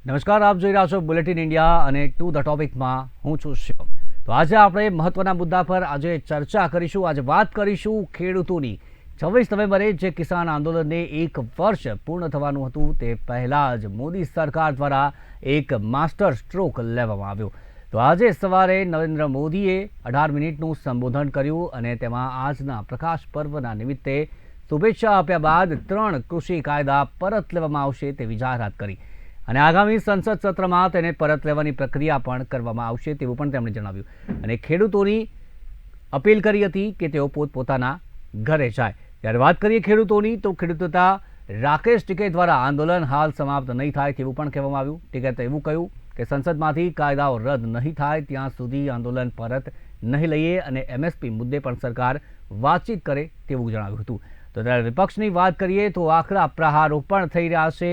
નમસ્કાર, આપ જોઈ રહ્યા છો બુલેટિન ઇન્ડિયા અને ટુ ધ ટોપિકમાં હું છું શિવમ। તો આજે આપણે મહત્વના મુદ્દા પર આજે ચર્ચા કરીશું। આજે વાત કરીશું ખેડૂતોની। 26 નવેમ્બરે જે કિસાન આંદોલનને 1 વર્ષ પૂર્ણ થવાનું હતું તે પહેલાં જ મોદી સરકાર દ્વારા એક માસ્ટર સ્ટ્રોક લેવામાં આવ્યો। તો આજે સવારે નરેન્દ્ર મોદીએ 18 મિનિટનું સંબોધન કર્યું અને તેમાં આજના પ્રકાશ પર્વના નિમિત્તે શુભેચ્છા આપ્યા બાદ 3 કૃષિ કાયદા પરત લેવામાં આવશે તેવી જાહેરાત કરી અને આગામી સંસદ સત્રમાં તેને પરત લેવાની પ્રક્રિયા પણ કરવામાં આવશે તેવું પણ તેમણે જણાવ્યું અને ખેડૂતોની અપીલ કરી હતી કે તેઓ પોતપોતાના ઘરે જાય। ત્યારે વાત કરીએ ખેડૂતોની તો ખેડૂત નેતા રાકેશ ટીકે દ્વારા આંદોલન હાલ સમાપ્ત નહીં થાય તેવું પણ કહેવામાં આવ્યું। ટીકે એવું કહ્યું કે સંસદમાંથી કાયદાઓ રદ નહીં થાય ત્યાં સુધી આંદોલન પરત નહીં લઈએ અને એમએસપી મુદ્દે પણ સરકાર વાતચીત કરે તેવું જણાવ્યું હતું। તો ત્યારે વિપક્ષની વાત કરીએ તો આકરા પ્રહારો પણ થઈ રહ્યા છે।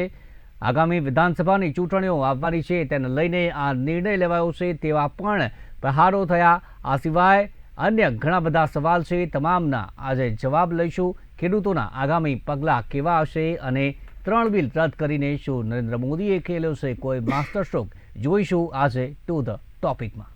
આગામી વિધાનસભાની ચૂંટણીઓ આવવાની છે તેને લઈને આ નિર્ણય લેવાયો છે તેવા પણ પ્રહારો થયા। આ સિવાય અન્ય ઘણા બધા સવાલ છે, તમામના આજે જવાબ લઈશું। ખેડૂતોના આગામી પગલાં કેવા હશે અને 3 બિલ રદ કરીને શું નરેન્દ્ર મોદીએ ખેલ્યો છે કોઈ માસ્ટર સ્ટ્રોક, જોઈશું આજે ટુ ધ ટોપિકમાં।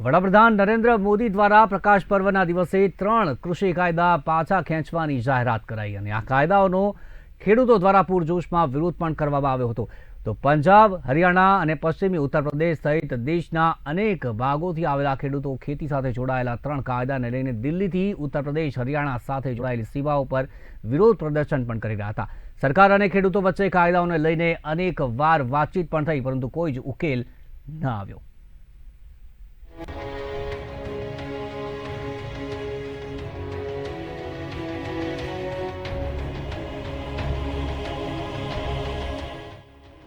વડાપ્રધાન નરેન્દ્ર મોદી દ્વારા પ્રકાશ પર્વના દિવસે 3 કૃષિ કાયદા પાછા ખેંચવાની જાહેરાત કરાઈ અને આ કાયદાઓનો ખેડૂતો દ્વારા પૂરજોશમાં વિરોધ પણ કરવામાં આવ્યો હતો। તો પંજાબ, હરિયાણા અને પશ્ચિમી ઉત્તર પ્રદેશ સહિત દેશના અનેક ભાગોથી આવેલા ખેડૂતો ખેતી સાથે જોડાયેલા 3 કાયદાને લઈને દિલ્હીથી ઉત્તર પ્રદેશ, હરિયાણા સાથે જોડાયેલી સીમાઓ પર વિરોધ પ્રદર્શન પણ કરી રહ્યા હતા। સરકાર અને ખેડૂતો વચ્ચે કાયદાઓને લઈને અનેક વાર વાતચીત પણ થઈ પરંતુ કોઈ જ ઉકેલ ન આવ્યો।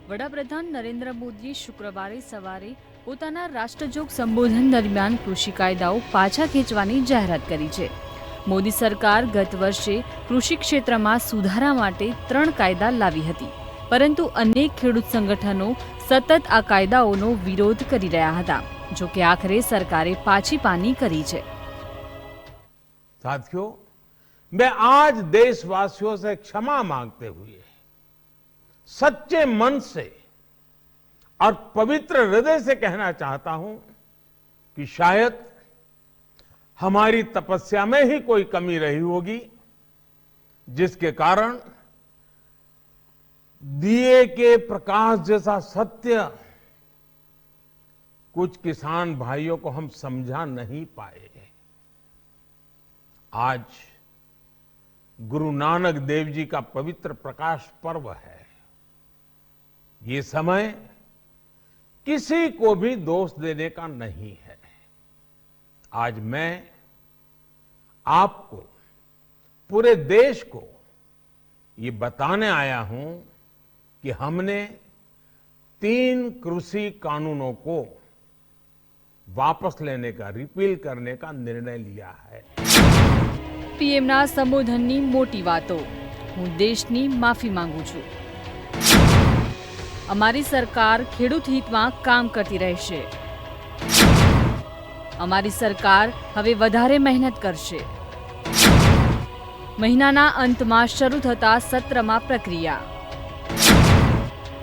વડાપ્રધાન નરેન્દ્ર મોદીએ શુક્રવારે સવારે પોતાના રાષ્ટ્રજોગ સંબોધન દરમિયાન કૃષિ કાયદાઓ પાછા ખેંચવાની જાહેરાત કરી છે। મોદી સરકાર ગત વર્ષે કૃષિ ક્ષેત્રમાં સુધારા માટે 3 કાયદા લાવી હતી, પરંતુ અનેક ખેડૂત સંગઠનો સતત આ કાયદાઓનો વિરોધ કરી રહ્યા હતા। જો કે આખરે સરકારે પાછી પાની કરી છે। साथियों, मैं आज देशवासियों से क्षमा मांगते हुए सच्चे मन से और पवित्र हृदय से कहना चाहता हूं कि शायद हमारी तपस्या में ही कोई कमी रही होगी, जिसके कारण दिए के प्रकाश जैसा सत्य कुछ किसान भाइयों को हम समझा नहीं पाए। आज गुरु नानक देव जी का पवित्र प्रकाश पर्व है। ये समय किसी को भी दोष देने का नहीं है। आज मैं आपको, पूरे देश को ये बताने आया हूं कि हमने 3 कृषि कानूनों को वापस लेने का, रिपील करने का निर्णय लिया है। પીએમના સંબોધનની મોટી વાતો, હું દેશની માફી માંગુ છું। અમારી સરકાર ખેડૂત હિતમાં કામ કરતી રહેશે। અમારી સરકાર હવે વધારે મહેનત કરશે। મહિનાના અંતમાં શરૂ થતા સત્રમાં પ્રક્રિયા।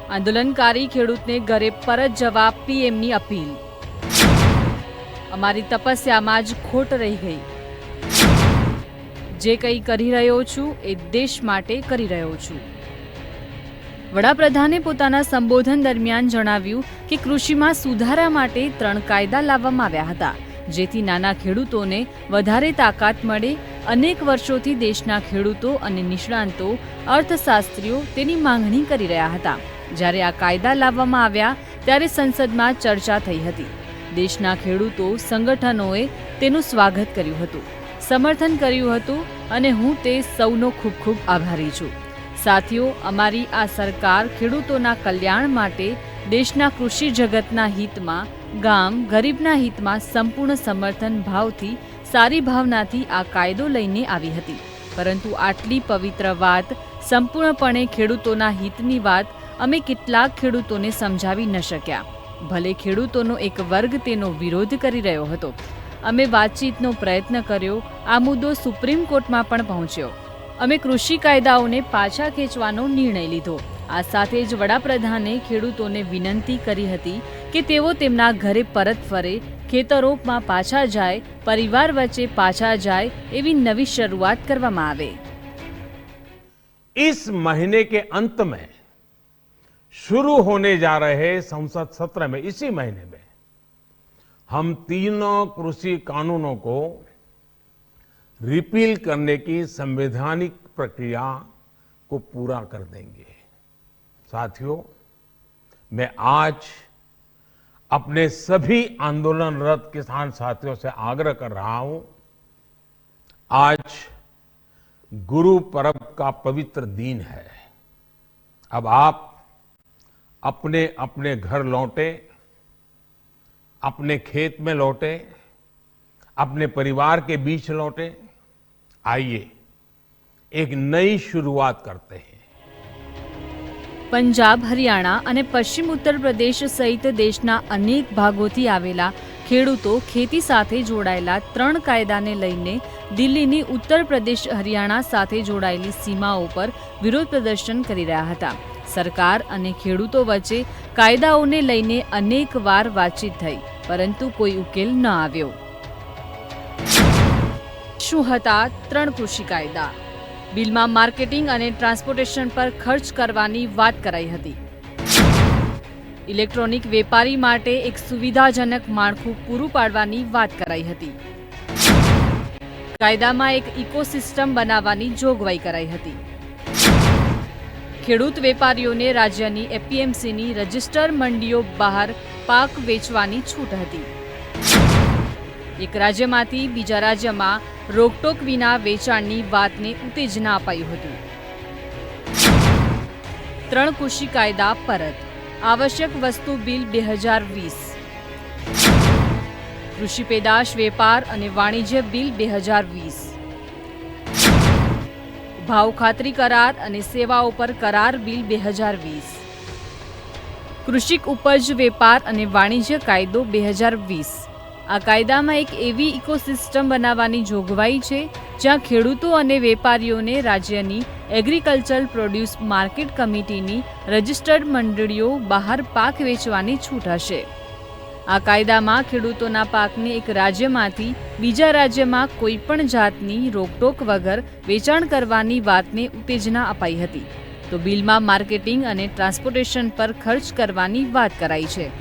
આંદોલનકારી ખેડૂતને ઘરે પરત જવા પીએમની અપીલ। અમારી તપસ્યામાં જ ખોટ રહી ગઈ। જે કંઈ કરી રહ્યો છું એ દેશ માટે કરી રહ્યો છું। વડાપ્રધાને પોતાના સંબોધન દરમિયાન જણાવ્યું કે કૃષિમાં સુધારા માટે 3 કાયદા લાવવામાં આવ્યા હતા, જેથી નાના ખેડૂતોને વધારે તાકાત મળે। અનેક વર્ષોથી દેશના ખેડૂતો અને નિષ્ણાંતો, અર્થશાસ્ત્રીઓ તેની માંગણી કરી રહ્યા હતા। જ્યારે આ કાયદા લાવવામાં આવ્યા ત્યારે સંસદમાં ચર્ચા થઈ હતી। દેશના ખેડૂતો સંગઠનોએ તેનું સ્વાગત કર્યું હતું, સમર્થન કર્યું હતું અને હું તે સૌનો ખૂબ ખૂબ આભારી છું। સાથીઓ, અમારી આ સરકાર ખેડૂતોના કલ્યાણ માટે, દેશના કૃષિ જગતના હિતમાં, ગામ ગરીબના હિતમાં સંપૂર્ણ સમર્થન ભાવથી, સારી ભાવનાથી આ કાયદો લઈને આવી હતી। પરંતુ આટલી પવિત્ર વાત, સંપૂર્ણપણે ખેડૂતોના હિતની વાત અમે કેટલાક ખેડૂતોને સમજાવી ન શક્યા. ભલે ખેડૂતોનો એક વર્ગ તેનો વિરોધ કરી રહ્યો હતો. અમે વાતચીતનો પ્રયત્ન કર્યો. આ મુદ્દો સુપ્રીમ કોર્ટમાં પણ પહોંચ્યો. અમે કૃષિ કાયદાઓને પાછા ખેંચવાનો નિર્ણય લીધો. આ સાથે જ વડાપ્રધાને ખેડૂતોને વિનંતી કરી હતી કે તેઓ તેમના ઘરે પરત ફરે, ખેતરોમાં પાછા જાય, પરિવાર વચ્ચે પાછા જાય એવી નવી શરૂઆત કરવામાં આવે. इस महीने के अंत में शुरू होने जा रहे संसद सत्र में, इसी महीने में हम तीनों कृषि कानूनों को रिपील करने की संवैधानिक प्रक्रिया को पूरा कर देंगे. साथियों, मैं आज अपने सभी आंदोलनरत किसान साथियों से आग्रह कर रहा हूं, आज गुरु पर्व का पवित्र दिन है. अब आप अपने अपने घर लौटे, अपने खेत में लौटे, अपने परिवार के बीच लौटे. आइए एक नई शुरुआत करते हैं. પંજાબ, હરિયાણા અને પશ્ચિમ ઉત્તર પ્રદેશ સહિત દેશના અનેક ભાગોથી આવેલા ખેડૂતો ખેતી સાથે જોડાયેલા 3 કાયદાને લઈને દિલ્હીની ઉત્તર પ્રદેશ હરિયાણા સાથે જોડાયેલી સીમાઓ પર વિરોધ પ્રદર્શન કરી રહ્યા હતા. સરકાર અને ખેડૂતો વચ્ચે કાયદાઓને લઈને અનેક વાર વાતચીત થઈ, પરંતુ કોઈ ઉકેલ ન આવ્યો. શું હતા 3 કૃષિ કાયદા? બિલમાં માર્કેટિંગ અને ટ્રાન્સપોર્ટેશન પર ખર્ચ કરવાની વાત કરાઈ હતી. ઇલેક્ટ્રોનિક વેપારી માટે એક સુવિધાજનક માળખું પૂરું પાડવાની વાત કરાઈ હતી. કાયદામાં એક ઇકોસિસ્ટમ બનાવવાની જોગવાઈ કરાઈ હતી. ખેડૂત વેપારીઓને રાજ્યની એપીએમસીની રજિસ્ટર મંડીઓ બહાર પાક વેચવાની છૂટ હતી. એક રાજ્યમાંથી બીજા રાજ્યમાં રોકટોક વિના વેચાણની વાતને ઉત્તેજના અપાયું હતું. 3 કૃષિ કાયદા પરત. આવશ્યક વસ્તુ બિલ 2020. કૃષિ પેદાશ વેપાર અને વાણિજ્ય બિલ 2020. ભાવ ખાતરી કરાર અને સેવાઓ પર કરાર બિલ 2020. કૃષિક ઉપજ વેપાર અને વાણિજ્ય કાયદો 2020. આ કાયદામાં એક એવી ઇકોસિસ્ટમ બનાવવાની જોગવાઈ છે જ્યાં ખેડૂતો અને વેપારીઓને રાજ્યની એગ્રીકલ્ચરલ પ્રોડ્યુસ માર્કેટ કમિટીની રજિસ્ટર્ડ મંડળીઓ બહાર પાક વેચવાની છૂટ હશે. આ કાયદામાં ખેડૂતોના પાકને એક રાજ્યમાંથી બીજા રાજ્યમાં કોઈપણ જાતની રોકટોક વગર વેચાણ કરવાની વાતને ઉત્તેજના અપાઈ હતી. તો બિલમાં માર્કેટિંગ અને ટ્રાન્સપોર્ટેશન પર ખર્ચ કરવાની વાત કરાઈ છે,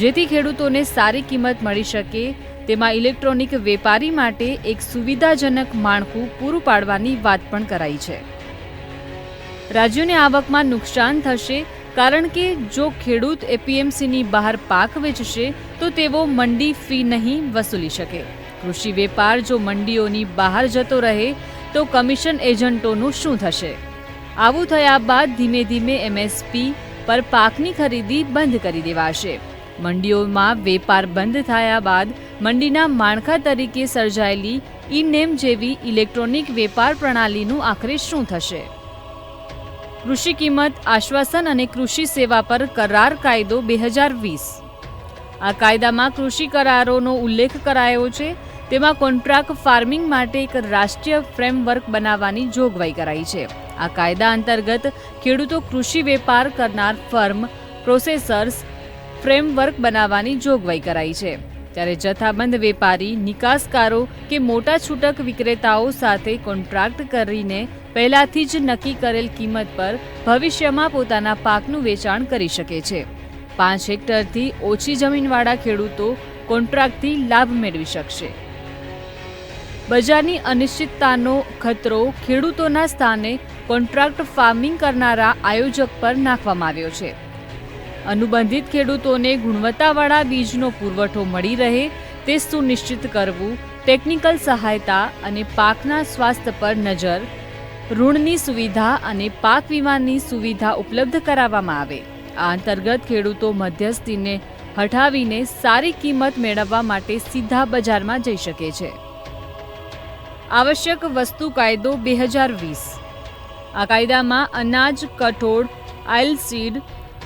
જેથી ખેડૂતોને સારી કિંમત મળી શકે. તેમાં ઇલેક્ટ્રોનિક વેપારી માટે એક સુવિધાજનક માળખું પૂરું પાડવાની વાત પણ કરાઈ છે. રાજ્યોને આવકમાં નુકસાન થશે, કારણ કે જો ખેડૂત એપીએમસીની બહાર પાક વેચશે તો તેઓ મંડી ફી નહીં વસૂલી શકે. કૃષિ વેપાર જો મંડીઓની બહાર જતો રહે તો કમિશન એજન્ટોનું શું થશે? આવું થયા બાદ ધીમે ધીમે એમએસપી પર પાકની ખરીદી બંધ કરી દેવાશે. મંડીઓમાં વેપાર બંધ થયા બાદ મંડીના માળખા તરીકે સર્જાયેલી ઈ-નેમ જેવી ઇલેક્ટ્રોનિક વેપાર પ્રણાલીનું આખરે શું થશે? કૃષિ કિંમત આશ્વાસન અને કૃષિ સેવા પર કરાર કાયદો 2020. આ કાયદામાં કૃષિ કરારોનો ઉલ્લેખ કરાયો છે. તેમાં કોન્ટ્રાક્ટ ફાર્મિંગ માટે એક રાષ્ટ્રીય ફ્રેમવર્ક બનાવવાની જોગવાઈ કરાઈ છે. આ કાયદા અંતર્ગત ખેડૂતો કૃષિ વેપાર કરનાર ફર્મ, પ્રોસેસર્સ ફ્રેમવર્ક બનાવવાની જોગવાઈ કરાઈ છે. ત્યારે જથ્થાબંધ વેપારી, નિકાસકારો કે મોટા છૂટક વિક્રેતાઓ સાથે કોન્ટ્રાક્ટ કરીને પહેલાથી જ નક્કી કરેલ કિંમત પર ભવિષ્યમાં પોતાના પાકનું વેચાણ કરી શકે છે. 5 હેક્ટરથી ઓછી જમીનવાળા ખેડૂતો કોન્ટ્રાક્ટથી લાભ મેળવી શકશે. બજારની અનિશ્ચિતતાનો ખતરો ખેડૂતોના સ્થાને કોન્ટ્રાક્ટ ફાર્મિંગ કરનારા આયોજક પર નાખવામાં આવ્યો છે. અનુબંધિત ખેડૂતોને ગુણવત્તાવાળા બીજનો પુરવઠો મળી રહે તે સુનિશ્ચિત કરવું, ટેકનિકલ સહાયતા અને પાકના સ્વાસ્થ્ય પર નજર, ઋણની સુવિધા અને પાક વીમાની સુવિધા ઉપલબ્ધ કરાવવામાં આવે. આ અંતર્ગત ખેડૂતો મધ્યસ્થીને હટાવીને સારી કિંમત મેળવવા માટે સીધા બજારમાં જઈ શકે છે. આવશ્યક વસ્તુ કાયદો 2020. આ કાયદામાં અનાજ, કઠોળ, ઓઇલ સીડ,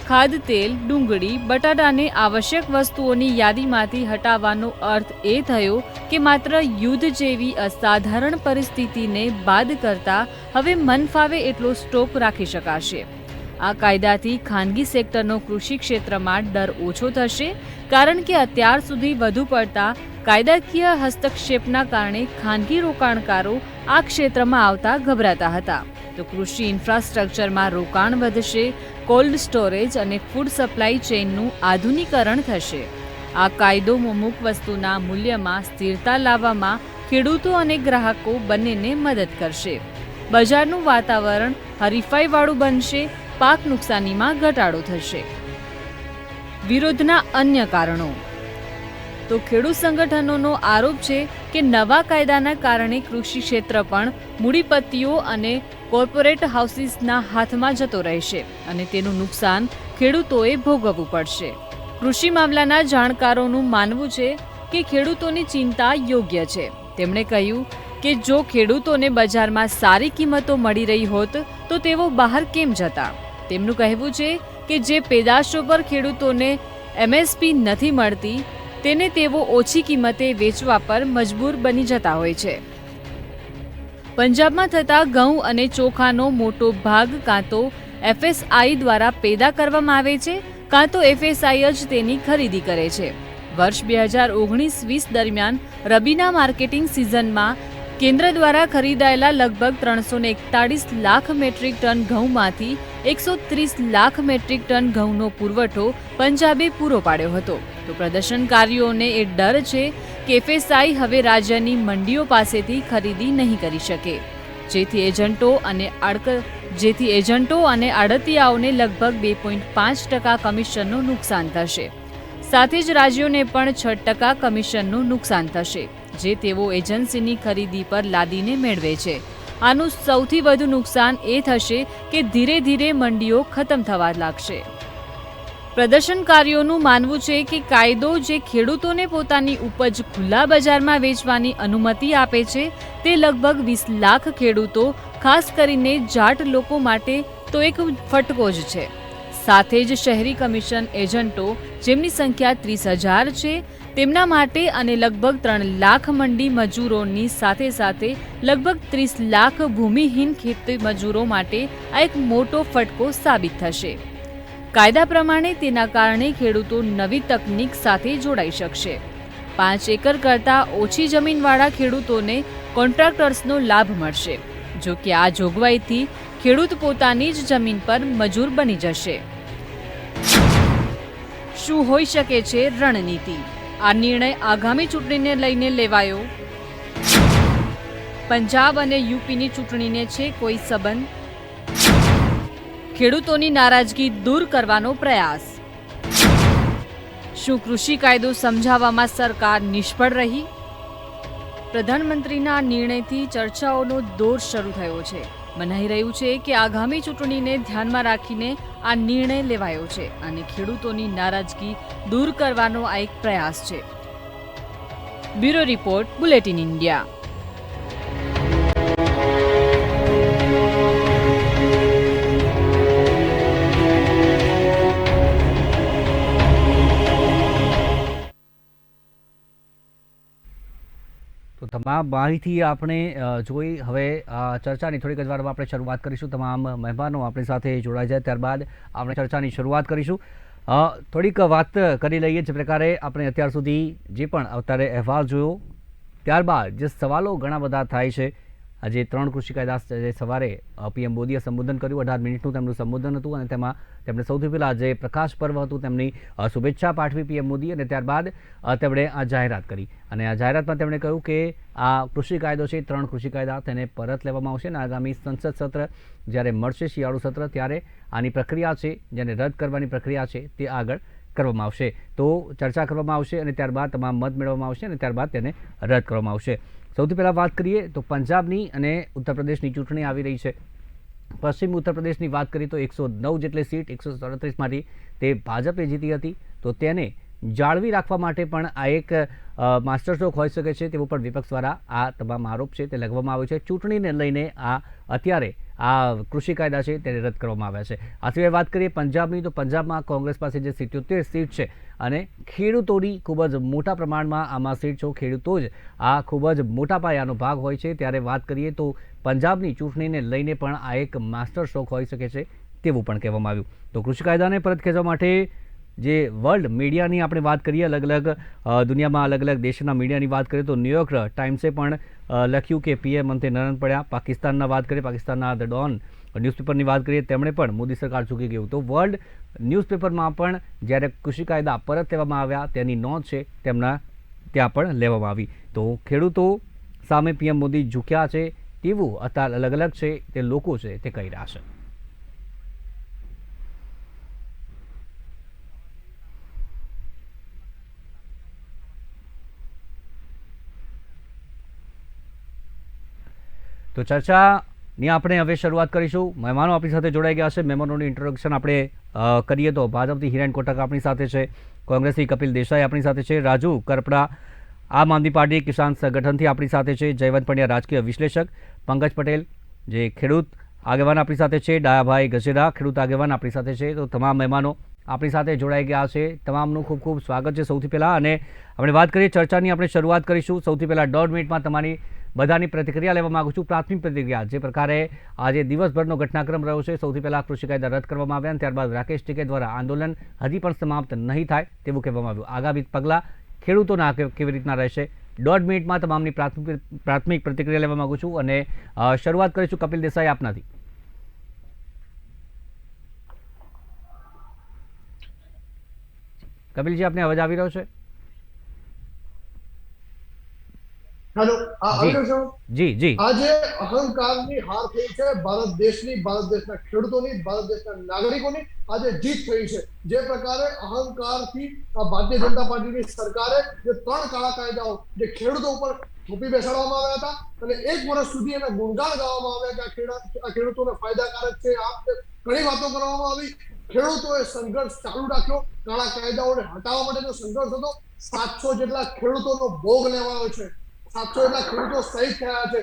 ખાદ્ય તેલ, ડુંગળી, બટાટાને આવશ્યક વસ્તુઓની યાદીમાંથી હટાવવાનો અર્થ એ થયો કે માત્ર યુદ્ધ જેવી અસાધારણ પરિસ્થિતિને બાદ કરતા હવે મન ફાવે એટલો સ્ટોક રાખી શકાશે. આ કાયદાથી ખાનગી સેક્ટરનો કૃષિ ક્ષેત્રમાં ડર ઓછો થશે, કારણ કે અત્યાર સુધી વધુ પડતા કાયદાકીય હસ્તક્ષેપના કારણે ખાનગી રોકાણકારો આ ક્ષેત્રમાં આવતા ગભરાતા હતા. તો કૃષિ ઇન્ફ્રાસ્ટ્રક્ચરમાં રોકાણ વધશે, કોલ્ડ સ્ટોરેજ અને ફૂડ સપ્લાય ચેઇનનું આધુનિકરણ થશે. આ કાયદો અમુક વસ્તુના મૂલ્યમાં સ્થિરતા લાવવામાં ખેડૂતો અને ગ્રાહકો બંનેને મદદ કરશે. બજારનું વાતાવરણ હરીફાઈવાળું બનશે, પાક નુકસાનીમાં ઘટાડો થશે. વિરોધના અન્ય કારણો. તો ખેડૂત સંગઠનોનો આરોપ છે કે નવા કાયદાના કારણે કૃષિ ક્ષેત્ર પણ મૂડીપતિઓ અને કોર્પોરેટ હાઉસીસના હાથમાં જતો રહેશે અને તેનું નુકસાન ખેડૂતોએ ભોગવવું પડશે. કૃષિ મામલાના જાણકારોનું માનવું છે કે ખેડૂતોની ચિંતા યોગ્ય છે. તેમણે કહ્યું કે જો ખેડૂતોને બજારમાં સારી કિંમતો મળી રહી હોત તો તેઓ બહાર કેમ જતા. તેમનું કહેવું છે કે જે પેદાશો પર ખેડૂતોને MSP નથી મળતી તેને તેઓ ઓછી કિંમતે વેચવા પર મજબૂર બની જતા હોય છે. પંજાબમાં થતા ઘઉં અને ચોખાનો મોટો ભાગ કાં તો FSI દ્વારા પેદા કરવામાં આવે છે, કાં તો FSI જ તેની ખરીદી કરે છે. વર્ષ 2019-20 દરમિયાન રબીના માર્કેટિંગ સિઝનમાં કેન્દ્ર દ્વારા ખરીદાયેલા લગભગ 341 લાખ મેટ્રિક ટન ઘઉંમાંથી 130 લાખ મેટ્રિક ટન ઘઉંનો પુરવઠો પંજાબે પૂરો પાડ્યો હતો. તો પ્રદર્શનકારીઓને એ ડર છે કે FSI હવે રાજ્યની મંડીઓ પાસેથી ખરીદી નહીં કરી શકે, જેથી એજન્ટો અને આડતિયાઓને લગભગ 2.5% કમિશનનું નુકસાન થશે. સાથે જ રાજ્યોને પણ 6% કમિશનનું નુકસાન થશે, જે તેઓ એજન્સીની ખરીદી પર લાદીને મેળવે છે. આનું સૌથી વધુ નુકસાન એ થશે કે ધીરે ધીરે મંડીઓ ખતમ થવા લાગશે. પ્રદર્શનકારીઓનું માનવું છે કે કાયદો જે ખેડૂતોને પોતાની ઉપજ ખુલ્લા બજારમાં વેચવાની અનુમતિ આપે છે તે લગભગ 20 લાખ ખેડૂતો, ખાસ કરીને જાટ લોકો માટે તો એક ફટકો જ છે. સાથે જ શહેરી કમિશન એજન્ટો, જેમની સંખ્યા 30,000 છે, તેમના માટે અને લગભગ 3 લાખ મંડી મજૂરોની સાથે સાથે લગભગ 30 લાખ ભૂમિહીન ખેતી મજૂરો માટે આ એક મોટો ફટકો સાબિત થશે. કાયદા પ્રમાણે તેના કારણે ખેડૂતો નવી તકનીક સાથે જોડાઈ શકશે. 5 એકર કરતાં ઓછી જમીનવાળા ખેડૂતોને કોન્ટ્રાક્ટર્સનો લાભ મળશે. જો કે આ જોગવાઈથી ખેડૂત પોતાની જ જમીન પર મજૂર બની જશે. શું હોઈ શકે છે રણનીતિ? આ નિર્ણય આગામી ચૂંટણીને લઈને લેવાયો. પંજાબ અને યુપીની ચૂંટણીને છે કોઈ સંબંધ? ખેડૂતોની નારાજગી દૂર કરવાનો પ્રયાસ. શું કૃષિ કાયદો સમજાવવામાં સરકાર નિષ્ફળ રહી? પ્રધાનમંત્રીના નિર્ણયથી ચર્ચાઓનો દોર શરૂ થયો છે. મનાઈ રહ્યું છે કે આગામી ચૂંટણીને ધ્યાનમાં રાખીને આ નિર્ણય લેવાયો છે અને ખેડૂતોની નારાજગી દૂર કરવાનો આ એક પ્રયાસ છે. Bureau report, bulletin India. તો તમામ માહિતી આપણે જોઈ. હવે ચર્ચાની થોડીક જ વારમાં આપણે શરૂઆત કરીશું. તમામ મહેમાનો આપણી સાથે જોડાઈ જાય ત્યારબાદ આપણે ચર્ચાની શરૂઆત કરીશું. થોડીક વાત કરી લઈએ. જે પ્રકારે આપણે અત્યાર સુધી જે પણ અત્યારે અહેવાલ જોયો, ત્યારબાદ જે સવાલો ઘણા બધા થાય છે. આજે 3 કૃષિ કાયદા સવારે PM મોદીએ સંબોધન કર્યું. 18 મિનિટનું તેમનું સંબોધન હતું અને તેમાં તેમણે સૌથી પહેલાં જે પ્રકાશ પર્વ હતું તેમની શુભેચ્છા પાઠવી PM મોદી અને ત્યારબાદ તેમણે આ જાહેરાત કરી. અને આ જાહેરાતમાં તેમણે કહ્યું કે આ કૃષિ કાયદો છે, 3 કૃષિ કાયદા તેને પરત લેવામાં આવશે અને આગામી સંસદ સત્ર જ્યારે મળશે, શિયાળુ સત્ર, ત્યારે આની પ્રક્રિયા છે, જેને રદ કરવાની પ્રક્રિયા છે તે આગળ કરવામાં આવશે. તો ચર્ચા કરવામાં આવશે અને ત્યારબાદ તમામ મત મેળવવામાં આવશે અને ત્યારબાદ તેને રદ કરવામાં આવશે. સૌથી પહેલાં વાત કરીએ તો પંજાબની અને ઉત્તર પ્રદેશની ચૂંટણી આવી રહી છે. પશ્ચિમ ઉત્તર પ્રદેશની વાત કરીએ તો 109 જેટલી સીટ 137માંથી તે ભાજપે જીતી હતી. તો તેને જાળવી રાખવા માટે પણ આ એક માસ્ટર સ્ટ્રોક હોઈ શકે છે તેવો પણ વિપક્ષ દ્વારા આ તમામ આરોપ છે તે લગાવવામાં આવ્યો છે. ચૂંટણીને લઈને અત્યારે આ કૃષિ કાયદા છે તેને રદ કરવામાં આવ્યા છે. આ સિવાય વાત કરીએ પંજાબની, તો પંજાબમાં કોંગ્રેસ પાસે જે 77 સીટ છે અને ખેડૂતોની ખૂબ જ મોટા પ્રમાણમાં આમાં સીટ છે. ખેડૂતો જ આ ખૂબ જ મોટા પાયાનો ભાગ હોય છે. ત્યારે વાત કરીએ તો પંજાબની ચૂંટણીને લઈને પણ આ એક માસ્ટર સ્ટ્રોક હોઈ શકે છે તેવું પણ કહેવામાં આવ્યું. તો કૃષિ કાયદાને પરત ખેંચવા માટે જે વર્લ્ડ મીડિયાની આપણે વાત કરીએ, અલગ અલગ દુનિયામાં અલગ અલગ દેશના મીડિયાની વાત કરીએ તો ન્યૂયોર્ક ટાઈમ્સે પણ લખ્યું કે પીએમ અંતે નરમ પડ્યા. પાકિસ્તાનના વાત કરીએ, પાકિસ્તાનના ધ ડોન ન્યૂઝપેપરની વાત કરીએ, તેમણે પણ મોદી સરકાર ચૂકી ગયું. તો વર્લ્ડ ન્યૂઝપેપરમાં પણ જ્યારે કૃષિ કાયદા પરત લેવામાં આવ્યા તેની નોંધ છે તેમના ત્યાં પણ લેવામાં આવી. તો ખેડૂતો સામે પીએમ મોદી ઝૂક્યા છે તેવું અત્યારે અલગ અલગ છે તે લોકો છે તે કહી રહ્યા છે. તો ચર્ચાની આપણે હવે શરૂઆત કરીશું. મહેમાનો આપણી સાથે જોડાઈ ગયા છે. મહેમાનોનું ઇન્ટ્રોડક્શન આપણે કરીએ તો ભાજપથી હિરેન કોટક આપણી સાથે છે, કોંગ્રેસથી કપિલ દેસાઈ આપણી સાથે છે, રાજુ કરપડા આમ આદમી પાર્ટી કિસાન સંગઠનથી આપણી સાથે છે, જયવંત પંડ્યા રાજકીય વિશ્લેષક, પંકજ પટેલ જે ખેડૂત આગેવાન આપણી સાથે છે, ડાયાભાઈ ગજેરા ખેડૂત આગેવાન આપણી સાથે છે. તો તમામ મહેમાનો આપણી સાથે જોડાઈ ગયા છે. તમામનું ખૂબ ખૂબ સ્વાગત છે. સૌથી પહેલાં અને આપણે વાત કરીએ ચર્ચાની, આપણે શરૂઆત કરીશું. સૌથી પહેલાં 1.5 મિનિટમાં તમારી બધાની પ્રતિક્રિયા લેવા માગું છું. પ્રાથમિક પ્રતિક્રિયા, જે પ્રકારે આજે દિવસભરનો ઘટનાક્રમ રહ્યો છે. સૌથી પહેલાં કૃષિ કાયદા રદ કરવામાં આવ્યા અને ત્યારબાદ રાકેશ ટીકે દ્વારા આંદોલન હજી પણ સમાપ્ત નહીં થાય તેવું કહેવામાં આવ્યું. આગામી પગલાં ખેડૂતોના કેવી રીતના રહેશે, 1.5 મિનિટમાં તમામની પ્રાથમિક પ્રતિક્રિયા લેવા માગું છું અને શરૂઆત કરીશું કપિલ દેસાઈ આપનાથી. કપિલજી, આપને અવાજ આવી રહ્યો છે? હેલો, આવી રહ્યો છો? જી જી. આજે અહંકારની હાર થઈ છે ભારત દેશની, ભારત દેશના ખેડૂતોની, ભારત દેશના નાગરિકોની આજે જીત થઈ છે. જે પ્રકારે અહંકારથી ભારતીય જનતા પાર્ટીની સરકારે જે 3 કાળા કાયદાઓ જે ખેડૂતો ઉપર થોપી બેસાડવામાં આવ્યા હતા અને 1 વર્ષ સુધી એના ગુણગાન ગાવામાં આવ્યા કે આ ખેડૂતોને ફાયદાકારક છે, ઘણી વાતો કરવામાં આવી. ખેડૂતોએ સંઘર્ષ ચાલુ રાખ્યો. કાળા કાયદાઓને હટાવવા માટેનો સંઘર્ષ હતો. 700 જેટલા ખેડૂતોનો ભોગ લેવાયો છે. 700 જેટલા ખેડૂતો શહીદ થયા છે.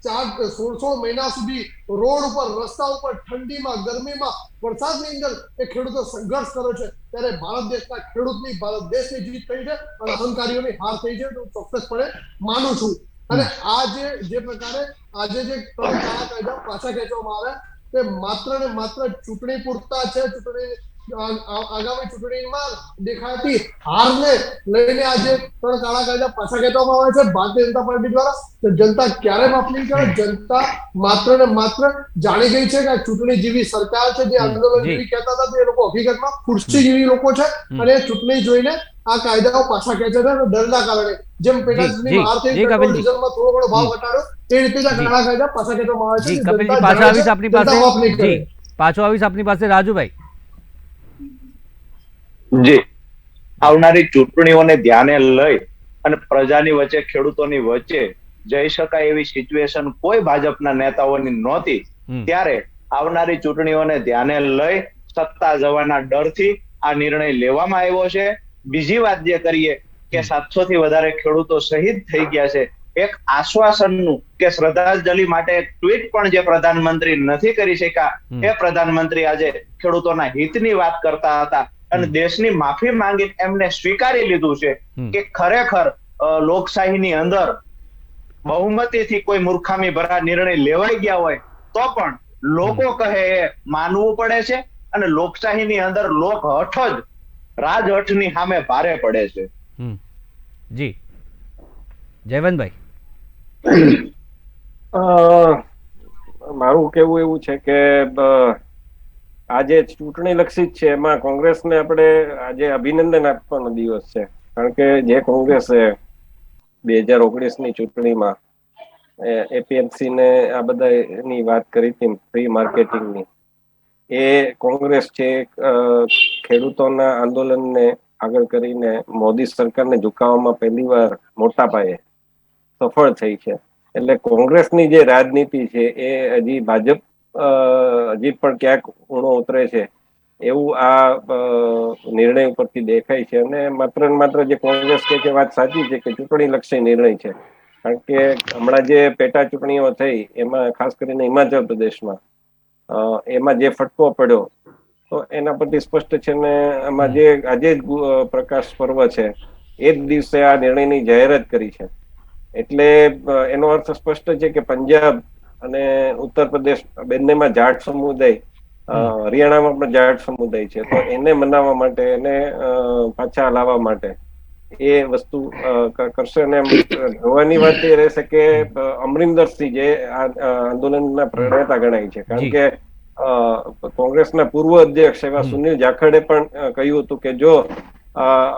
16 મહિના સુધી રોડ ઉપર, રસ્તા ઉપર, ઠંડીમાં, ગરમીમાં, વરસાદની અંદર એ ખેડૂતો સંઘર્ષ કર્યો છે. ત્યારે ભારત દેશના ખેડૂતની, ભારત દેશની જીત થઈ છે અને અહંકારીઓની હાર થઈ છે તો ચોક્કસપણે માનું છું. અને આ જે પ્રકારે આજે જે 3 કાળા કાયદા પાછા ખેંચવામાં આવ્યા તે માત્ર ને માત્ર ચૂંટણી પૂરતા છે. આગામી ચૂંટણીમાં દેખાતી હારને લઈને આજે 3 કાળા કાયદા પાછા ખેંચવામાં આવે છે ભારતીય જનતા પાર્ટી દ્વારા. તો જનતા ક્યારે માફ નહીં કરે? જનતા માત્ર ને માત્ર જાણી ગઈ છે કે આ ચૂંટણી જેવી સરકાર છે. જે આંદોલન જેવી કહેતા હતા તે લોકો હકીકતમાં ખુરશી જેવી લોકો છે અને ચૂંટણી જોઈને આ કાયદાઓ પાછા ખેંચે છે ડરના કારણે. જેમ પેટા ચૂંટણીમાં હાર થઈ, પેટ્રોલ ડીઝલમાં થોડો ઘણો ભાવ ઘટાડ્યો, તે રીતે જ આ કાળા કાયદા પાછા ખેંચવામાં આવે છે. કપિલજી, પાછો આવીશ આપની પાસે. પાછો આવીશ આપની પાસે. રાજુભાઈ જી, આવનારી ચૂંટણીઓને ધ્યાને લઈ અને પ્રજાની વચ્ચે, ખેડૂતોની વચ્ચે જઈ શકાય એવી સિચ્યુએશન કોઈ ભાજપના નેતાઓની નહોતી. ત્યારે આવનારી ચૂંટણીઓને ધ્યાને લઈ સત્તા જવાના ડરથી આ નિર્ણય લેવામાં આવ્યો છે. બીજી વાત જે કરીએ કે 700 થી વધારે ખેડૂતો શહીદ થઈ ગયા છે. એક આશ્વાસનનું કે શ્રદ્ધાંજલિ માટે એક ટ્વીટ પણ જે પ્રધાનમંત્રી નથી કરી શક્યા, એ પ્રધાનમંત્રી આજે ખેડૂતોના હિતની વાત કરતા હતા અને દેશની માફી માંગી એમને સ્વીકારી લીધું છે કે ખરેખર લોકશાહીની અંદર બહુમતીથી કોઈ મૂર્ખામી ભરા નિર્ણય લેવાઈ ગયા હોય તો પણ લોકો કહે એ માનવું પડે છે અને લોકશાહીની અંદર લોકહઠ જ રાજહઠની સામે ભારે પડે છે. જી જયવંતભાઈ, મારું કેવું એવું છે કે આજે ચૂંટણી લક્ષી છે, એમાં કોંગ્રેસને આપણે આજે અભિનંદન આપવાનો દિવસ છે. કારણ કે જે કોંગ્રેસે 2019ની ચૂંટણીમાં એપીએમસી ને આ બધાની વાત કરી હતી, ફ્રી માર્કેટિંગની, એ કોંગ્રેસ છે ખેડૂતોના આંદોલનને આગળ કરીને મોદી સરકારને ઝુકાવવામાં પહેલી વાર મોટા પાયે સફળ થઈ છે. એટલે કોંગ્રેસની જે રાજનીતિ છે એ હજી ભાજપ હજી પણ ક્યાંક ઊણો ઉતરે છે એવું આ નિર્ણય ઉપરથી દેખાય છે. અને માત્ર ને માત્ર જે કોંગ્રેસ કે છે વાત સાચી છે કે ચૂંટણી લક્ષી નિર્ણય છે, કારણ કે હમણાં જે પેટા ચૂંટણીઓ થઈ એમાં ખાસ કરીને હિમાચલ પ્રદેશમાં એમાં જે ફટકો પડ્યો તો એના પરથી સ્પષ્ટ છે ને આમાં જે આજે પ્રકાશ પર્વ છે એ જ દિવસે આ નિર્ણયની જાહેરાત કરી છે. એટલે એનો અર્થ સ્પષ્ટ છે કે પંજાબ અને ઉત્તર પ્રદેશ બંનેમાં જાટ સમુદાય, હરિયાણામાં પણ જાટ સમુદાય છે, તો એને મનાવવા માટે, એને પાછા લાવવા માટે એ વસ્તુ કરશે. અને જોવાની વાત એ રહેશે કે અમરિન્દરસિંહ જે આ આંદોલનના પ્રણેતા ગણાય છે, કારણ કે કોંગ્રેસના પૂર્વ અધ્યક્ષ એવા સુનિલ જાખડે પણ કહ્યું હતું કે જો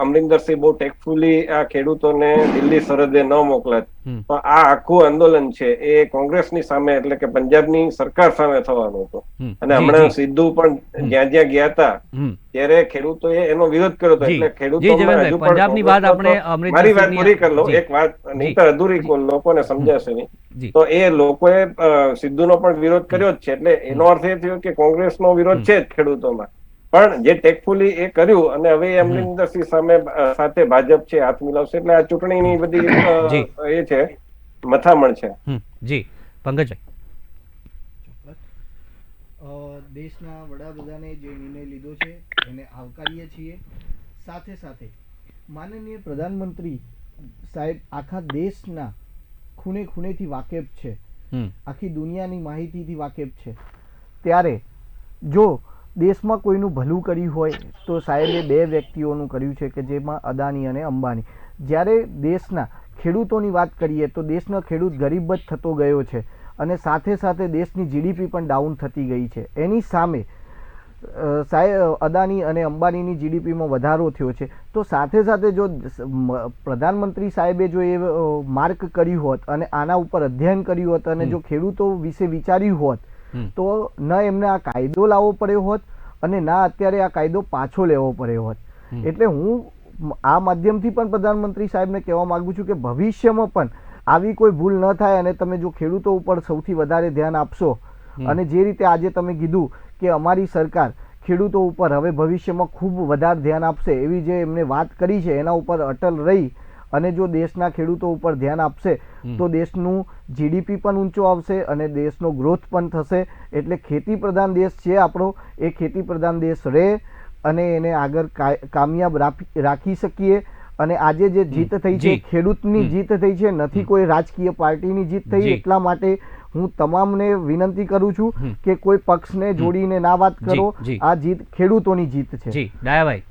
અમરિન્દરસિંહ બહુ ટેકફુલી આ ખેડૂતોને દિલ્હી સરહદે ન મોકલાત તો આ આખું આંદોલન છે એ કોંગ્રેસની સામે, એટલે કે પંજાબની સરકાર સામે થવાનું હતું. અને હમણાં સિદ્ધુ પણ જ્યાં જ્યાં ગયા હતા ત્યારે ખેડૂતોએ એનો વિરોધ કર્યો હતો. એટલે ખેડૂતોમાં હજુ પણ, મારી વાત પૂરી કરી લો, એક વાત નહીંતર અધૂરી લોકોને સમજાશે નહીં, તો એ લોકોએ સિદ્ધુનો પણ વિરોધ કર્યો જ છે. એટલે એનો અર્થ એ થયો કે કોંગ્રેસનો વિરોધ છે જ ખેડૂતોમાં, પણ જે ટેકફુલી એ કર્યું અને હવે અમરિન્દરસિંહ સાથે ભાજપ છે હાથ મિલાવશે. એટલે આ ચૂંટણીની બધી એ છે, મથામણ છે. જી પંકજભાઈ. દેશના વડાપ્રધાને જે નિર્ણય લીધો છે એને આવકારીએ છીએ. સાથે સાથે માનનીય પ્રધાનમંત્રી સાહેબ આખા દેશના ખૂણે ખૂણેથી વાકેફ છે, આખી દુનિયાની માહિતીથી વાકેફ છે. ત્યારે જો દેશમાં કોઈનું ભલું કર્યું હોય તો સાહેબે બે વ્યક્તિઓનું કર્યું છે કે જેમાં અદાણી અને અંબાણી. જ્યારે દેશના ખેડૂતોની વાત કરીએ તો દેશનો ખેડૂત ગરીબ જ થતો ગયો છે અને સાથે સાથે દેશની જીડીપી પણ ડાઉન થતી ગઈ છે. એની સામે સાહેબ અદાણી અને અંબાણીની જીડીપીમાં વધારો થયો છે. તો સાથે સાથે જો પ્રધાનમંત્રી સાહેબે જો એ માર્ક કર્યું હોત અને આના ઉપર અધ્યયન કર્યું હોત અને જો ખેડૂતો વિશે વિચાર્યું હોત તો ન એમને આ કાયદો લાવવો પડ્યો હોત અને ના અત્યારે આ કાયદો પાછો લેવો પડ્યો હોત. એટલે હું આ માધ્યમથી પણ પ્રધાનમંત્રી સાહેબને કહેવા માંગુ છું કે ભવિષ્યમાં પણ આવી કોઈ ભૂલ ન થાય અને તમે જો ખેડૂતો ઉપર સૌથી વધારે ધ્યાન આપશો અને જે રીતે આજે તમે કીધું કે અમારી સરકાર ખેડૂતો ઉપર હવે ભવિષ્યમાં ખૂબ વધારે ધ્યાન આપશે, એવી જે એમને વાત કરી છે એના ઉપર અટલ રહી અને જો દેશના ખેડૂતો ઉપર ધ્યાન આપશે તો દેશનું જીડીપી પણ ઊંચો આવશે અને દેશનો ગ્રોથ પણ થશે. એટલે ખેતી પ્રધાન દેશ છે આપણો, એ ખેતી પ્રધાન દેશ રહે અને એને આગળ કામયાબ રાખી શકીએ. અને આજે જે જીત થઈ છે ખેડૂતની જીત થઈ છે, નથી કોઈ રાજકીય પાર્ટીની જીત થઈ. એટલા માટે હું તમામને વિનંતી કરું છું કે કોઈ પક્ષને જોડીને ના વાત કરો. આ જીત ખેડૂતોની જીત છે. જી ડાયાભાઈ.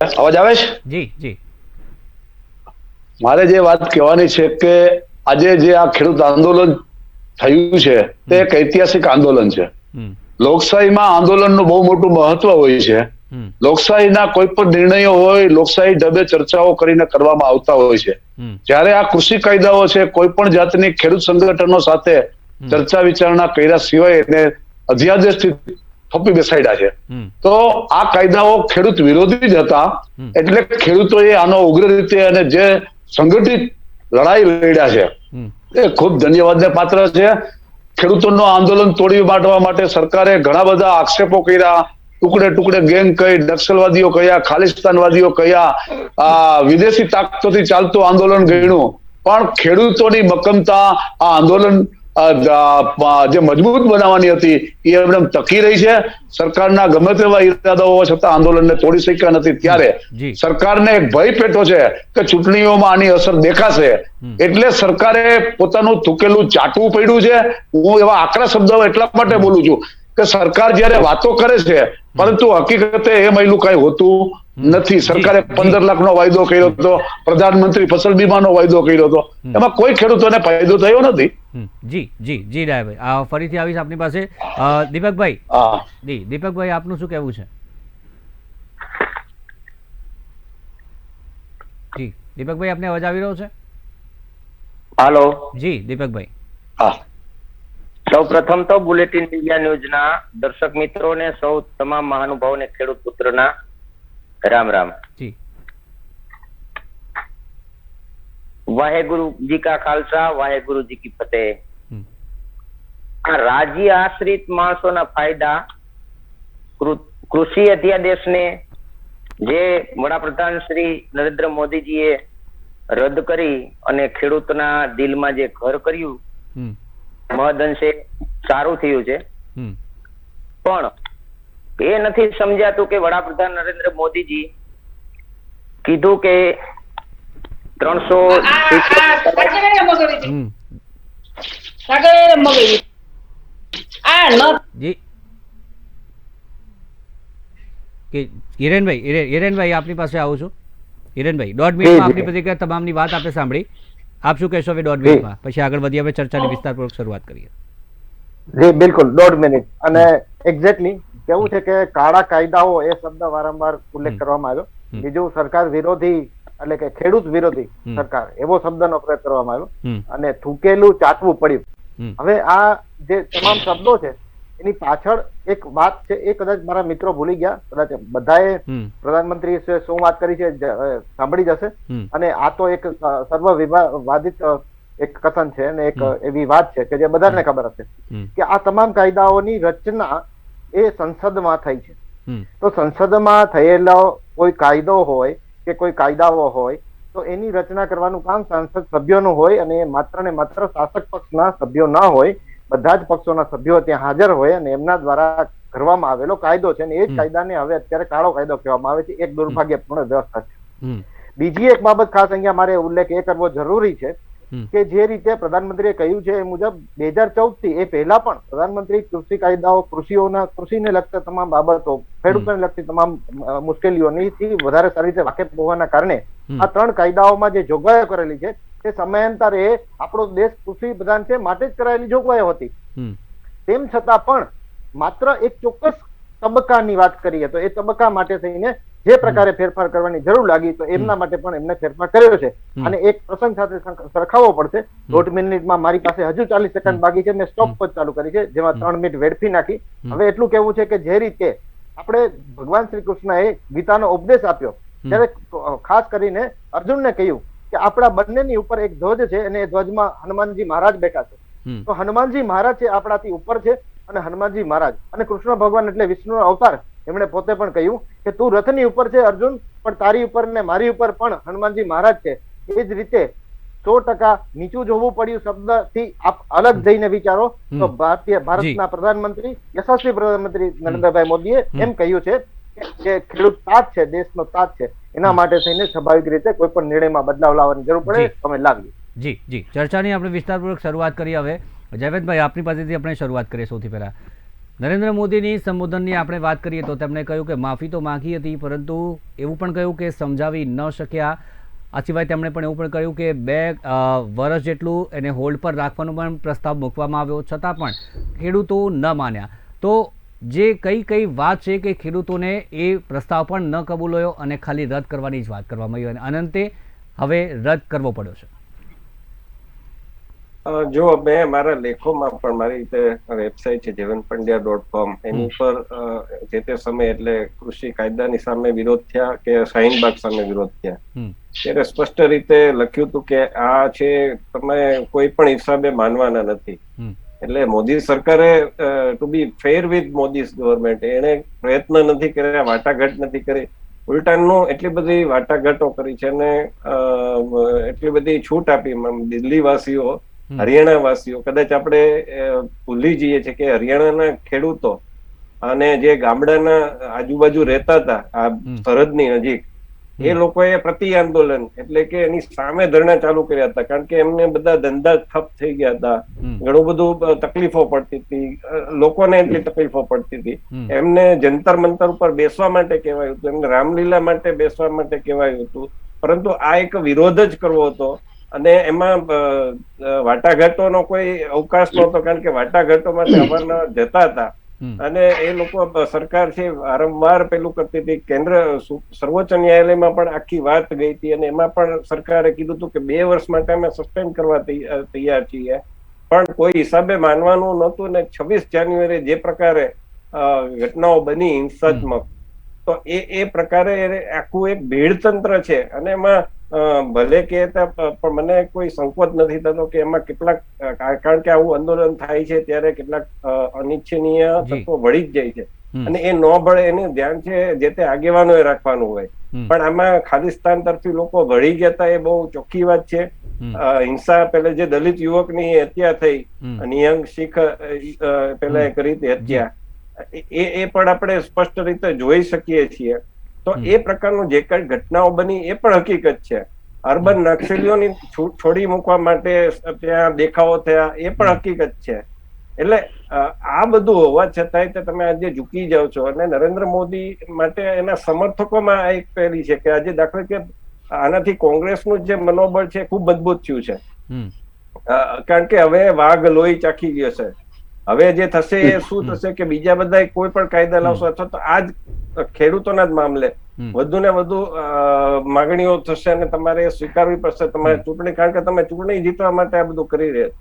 અવાજ આવે છે? જી જી. મારે જે વાત કહેવાની છે કે આજે જે આ ખેડૂત આંદોલન થયું છે તે એક ઐતિહાસિક આંદોલન છે. લોકશાહીમાં આંદોલનનું બહુ મોટું મહત્વ હોય છે. લોકશાહીના કોઈ પણ નિર્ણયો હોય લોકશાહી ઢબે ચર્ચાઓ કરીને કરવામાં આવતા હોય છે. જ્યારે આ કૃષિ કાયદાઓ છે કોઈ પણ જાતની ખેડૂત સંગઠનો સાથે ચર્ચા વિચારણા કર્યા સિવાય એને અધ્યાદેશથી થોપી બેસાડ્યા છે. તો આ કાયદાઓ ખેડૂત વિરોધી જ હતા. એટલે ખેડૂતોએ આનો ઉગ્ર રીતે અને જે સંગઠિત લડાઈ લડ્યા છે એ ખૂબ ધન્યવાદને પાત્ર છે. ખેડૂતોનું આંદોલન તોડી પાડવા માટે સરકારે ઘણા બધા આક્ષેપો કર્યા, ટુકડે ટુકડે ગેંગ કહી, નક્સલવાદીઓ કહ્યા, ખાલિસ્તાનવાદીઓ કહ્યા, વિદેશી તાકતોથી ચાલતું આંદોલન ગણ્યું. પણ ખેડૂતોની મક્કમતા આ આંદોલન જે મજબૂત બનાવવાની હતી એ એમને ટકી રહી છે. સરકારના ગમે તેવા ઈરાદાઓ હોવા છતાં આંદોલનને તોડી શક્યા નથી. ત્યારે સરકારને એક ભય પેટો છે કે ચૂંટણીઓમાં આની અસર દેખાશે, એટલે સરકારે પોતાનું થૂકેલું ચાટવું પડ્યું છે. હું એવા આકરા શબ્દો એટલા માટે બોલું છું કે સરકાર જયારે વાતો કરે છે પરંતુ હકીકતે એ મહિલું કઈ હોતું નથી. સરકારે 15 લાખનો વાયદો કર્યો હતો, પ્રધાનમંત્રી ફસલ બીમાનો વાયદો કર્યો હતો, એમાં કોઈ ખેડૂતોને ફાયદો થયો નથી. જી જી જી ડાયાભાઈ, ફરીથી આવીશ આપની પાસે. દીપકભાઈ. જી દીપકભાઈ, આપનું શું કહેવું છે? જી દીપકભાઈ, આપને અવાજ આવી રહ્યો છે? હાલો. જી દીપકભાઈ. હા, સૌ પ્રથમ તો બુલેટિન ઇન્ડિયા ન્યૂઝના દર્શક મિત્રોને, સૌ તમામ મહાનુભાવોને ખેડૂત પુત્રના રામ રામ. જી. વાહેગુરુ જી કા ખાલસા, વાહેગુરુ જી કી ફતેહ. આ રાજ્ય આશ્રિત માણસોના ફાયદા કૃષિ અધ્યાદેશને જે વડાપ્રધાન શ્રી નરેન્દ્ર મોદીજીએ રદ કરી અને ખેડૂતના દિલમાં જે ઘર કર્યું, મહદઅંશે સારું થયું છે, પણ એ નથી સમજાતું કે વડાપ્રધાન નરેન્દ્ર મોદીજી કીધું કે 300 જી કે હિરેનભાઈ આપની પાસે આવું છું. હિરેનભાઈ, 1.5 મિનિટમાં આપની પ્રતિક્રિયા તમામની વાત આપણે સાંભળી. આપ શું કહેશો હવે 1.5 મિનિટમાં? પછી આગળ વધી આપણે ચર્ચાની વિસ્તારપૂર્વક શરૂઆત કરીએ. જી બિલકુલ 1.5 મિનિટ. અને એક્ઝેક્ટલી કેવું છે કે કાળા કાયદાઓ એ શબ્દ વારંવાર ઉલ્લેખ કરવામાં આવ્યો. બીજું સરકાર વિરોધી એટલે કે ખેડૂત વિરોધી સરકાર એવો શબ્દનો પ્રયોગ કરવામાં આવ્યો અને થૂકેલું ચાટવું પડ્યું. હવે આ જે તમામ શબ્દો છે એની પાછળ એક વાત છે, એ કદાચ મારા મિત્રો ભૂલી ગયા, કદાચ બધાએ પ્રધાનમંત્રી શું વાત કરી છે સાંભળી જશે. અને આ તો એક સર્વ વિવાદિત એક કથન છે અને એક એવી વાત છે કે જે બધાને ખબર હશે કે આ તમામ કાયદાઓની રચના એ સંસદમાં થઈ છે. તો સંસદમાં થયેલો કોઈ કાયદો હોય કે કોઈ કાયદાઓ હોય તો એની રચના કરવાનું કામ સંસદ સભ્યોનું હોય અને માત્ર ને માત્ર શાસક પક્ષના સભ્યો ના હોય, બધા જ પક્ષોના સભ્યો ત્યાં હાજર હોય અને એમના દ્વારા કરવામાં આવેલો કાયદો છે. અને એ જ કાયદાને હવે અત્યારે કાળો કાયદો કહેવામાં આવે છે. એક દુર્ભાગ્યપૂર્ણ વ્યવસ્થા છે. બીજી એક બાબત ખાસ અહીંયા મારે ઉલ્લેખ એ કરવો જરૂરી છે કે જે રીતે પ્રધાનમંત્રીએ કહ્યું છે એ મુજબ 2014 થી એ પહેલા પણ પ્રધાનમંત્રી કૃષિ કાયદાઓ, કૃષિને લગતા તમામ બાબતો, ખેડૂતોને લગતી તમામ મુશ્કેલીઓની વધારે સારી રીતે વાકેફ હોવાના કારણે આ 3 કાયદાઓમાં જે જોગવાઈઓ કરેલી છે તે સમયાંતરે આપણો દેશ કૃષિ પ્રધાન છે માટે જ કરાયેલી જોગવાઈઓ હતી. તેમ છતાં પણ માત્ર એક ચોક્કસ તબક્કાની વાત કરીએ તો એ તબક્કા માટે થઈને જે પ્રકારે ફેરફાર કરવાની જરૂર લાગી તો એમના માટે પણ એમને ફેરફાર કર્યો છે. અને એક પ્રસંગ સાથે સરખાવવો પડશે. 1.5 મિનિટમાં મારી પાસે હજુ 40 સેકન્ડ બાકી છે. મેં સ્ટોપ પર ચાલુ કરી છે જેમાં 3 મિનિટ વેડફી નાખી. હવે એટલું કેવું છે કે જે રીતે આપણે ભગવાન શ્રી કૃષ્ણએ ગીતાનો ઉપદેશ આપ્યો ત્યારે ખાસ કરીને અર્જુનને કહ્યું કે આપણા બંનેની ઉપર એક ધ્વજ છે અને એ ધ્વજમાં હનુમાનજી મહારાજ બેઠા છે. તો હનુમાનજી મહારાજ છે આપણાથી ઉપર છે અને હનુમાનજી મહારાજ અને કૃષ્ણ ભગવાન એટલે વિષ્ણુનો અવતાર. એમણે પોતે પણ કહ્યું કે તું રથની ઉપર છે અર્જુન, પણ તારી ઉપર ને મારી ઉપર પણ હનુમાનજી મહારાજ છે. એ જ રીતે 100% નીચું જોવું પડ્યું શબ્દથી આપ અલગ જઈને વિચારો તો ભારતના પ્રધાનમંત્રી, યશસ્વી પ્રધાનમંત્રી નરેન્દ્રભાઈ મોદીએ એમ કહ્યું છે કે ખેડૂત તાજ છે, દેશનો તાજ છે. એના માટે થઈને સ્વાભાવિક રીતે કોઈ પણ નિર્ણયમાં બદલાવ લાવવાની જરૂર પડે તમે લાવીએ. જી ચર્ચાની આપણે વિસ્તારપૂર્વક શરૂઆત કરી. હવે જાવેદભાઈ આપની પાસેથી આપણે શરૂઆત કરીએ. સૌથી પહેલા નરેન્દ્ર મોદીની સંબોધનની આપણે વાત કરીએ તો તેમણે કહ્યું કે માફી તો માંગી હતી પરંતુ એવું પણ કહ્યું કે સમજાવી ન શક્યા. આ સિવાય તેમણે પણ એવું પણ કહ્યું કે 2 વર્ષ જેટલું એને હોલ્ડ પર રાખવાનો પણ પ્રસ્તાવ મૂકવામાં આવ્યો છતાં પણ ખેડૂતો ન માન્યા. તો જે કઈ વાત છે કે ખેડૂતોને એ પ્રસ્તાવ પણ ન કબૂલ્યો અને ખાલી રદ કરવાની જ વાત કરવામાં આવી અને અનંતે હવે રદ કરવો પડ્યો છે. જો મેં મારા લેખોમાં પણ મારી રીતે વેબસાઇટ છે jeevanpandya.com એની ઉપર જે તે સમય એટલે કૃષિ કાયદાની સામે વિરોધ થયા કે શાહીનબાગ સામે વિરોધ થયા ત્યારે સ્પષ્ટ રીતે લખ્યું હતું કે આ છે તમે કોઈ પણ હિસાબે માનવાના નથી. એટલે મોદી સરકારે to be fair with Modi's government એને પ્રયત્ન નથી કર્યા, વાટાઘાટ નથી કરી, ઉલટાનું એટલી બધી વાટાઘાટો કરી છે અને એટલી બધી છૂટ આપી દિલ્હી વાસીઓ, હરિયાણા વાસીઓ. કદાચ આપણે ભૂલી જઈએ છીએ કે હરિયાણાના ખેડૂતો અને જે ગામડાના આજુબાજુ રહેતા હતા આ સરહદની નજીક એ લોકોએ પ્રતિ આંદોલન એટલે કે એની સામે ધરણા ચાલુ કર્યા હતા. કારણ કે એમને બધા ધંધા ઠપ થઈ ગયા હતા, ઘણું બધું તકલીફો પડતી હતી, લોકોને એટલી તકલીફો પડતી હતી. એમને જંતર મંતર ઉપર બેસવા માટે કહેવાયું હતું, એમને રામલીલા માટે બેસવા માટે કહેવાયું હતું. પરંતુ આ એક વિરોધ જ કરવો હતો અને એમાં વાટાઘાટોનો કોઈ અવકાશ નહોતો. કારણ કે વાટાઘાટો માટે અવારનવાર જતા હતા અને એ લોકો સરકાર છે વારંવાર પેલું કરતી હતી. કેન્દ્ર સર્વોચ્ચ ન્યાયાલયમાં પણ આખી વાત ગઈ હતી અને એમાં પણ સરકારે કીધું હતું કે 2 વર્ષ માટે અમે સસ્પેન્ડ કરવા તૈયાર છીએ, પણ કોઈ હિસાબે માનવાનું નહોતું. ને 26 જાન્યુઆરી જે પ્રકારે ઘટનાઓ બની હિંસાત્મક, તો એ પ્રકારે આખું એક ભીડતંત્ર છે અને એમાં ભલે કહેતા પણ મને કોઈ સંકોચ નથી થતો કે એમાં કેટલાક કારણ કે આવું આંદોલન થાય છે ત્યારે કેટલાક અનિચ્છનીય તત્વો ભળી જ જાય છે અને એ ન ભળે એનું ધ્યાન છે જે તે આગેવાનોએ રાખવાનું હોય. પણ આમાં ખાલિસ્તાન તરફથી લોકો ભળી ગયા હતા એ બહુ ચોખ્ખી વાત છે. હિંસા પેલે જે દલિત યુવકની હત્યા થઈ, નિયંગ શીખ પેલા કરી હતી હત્યા, એ પણ આપણે સ્પષ્ટ રીતે જોઈ શકીએ છીએ. તો એ પ્રકારનું જે કઈ ઘટનાઓ બની એ પણ હકીકત છે. અર્બન નક્સલીઓની છોડી મૂકવા માટે ત્યાં દેખાવો થયા એ પણ હકીકત છે. એટલે આ બધું હોવા છતાંય તમે આજે ઝૂકી જાઓ છો અને નરેન્દ્ર મોદી માટે એના સમર્થકોમાં એક પહેલી છે કે આજે દાખલા કે આનાથી કોંગ્રેસનું જે મનોબળ છે ખૂબ મજબૂત થયું છે. કારણ કે હવે વાઘ લોહી ચાખી ગયો છે. હવે જે થશે એ શું થશે કે બીજા બધા કોઈ પણ કાયદા લાવશો અથવા તો આજ ખેડૂતોના જ મામલે વધુ ને વધુ માગણીઓ થશે અને તમારે સ્વીકારવી પડશે તમારે ચૂંટણી, કારણ કે તમે ચૂંટણી જીતવા માટે આ બધું કરી રહ્યા.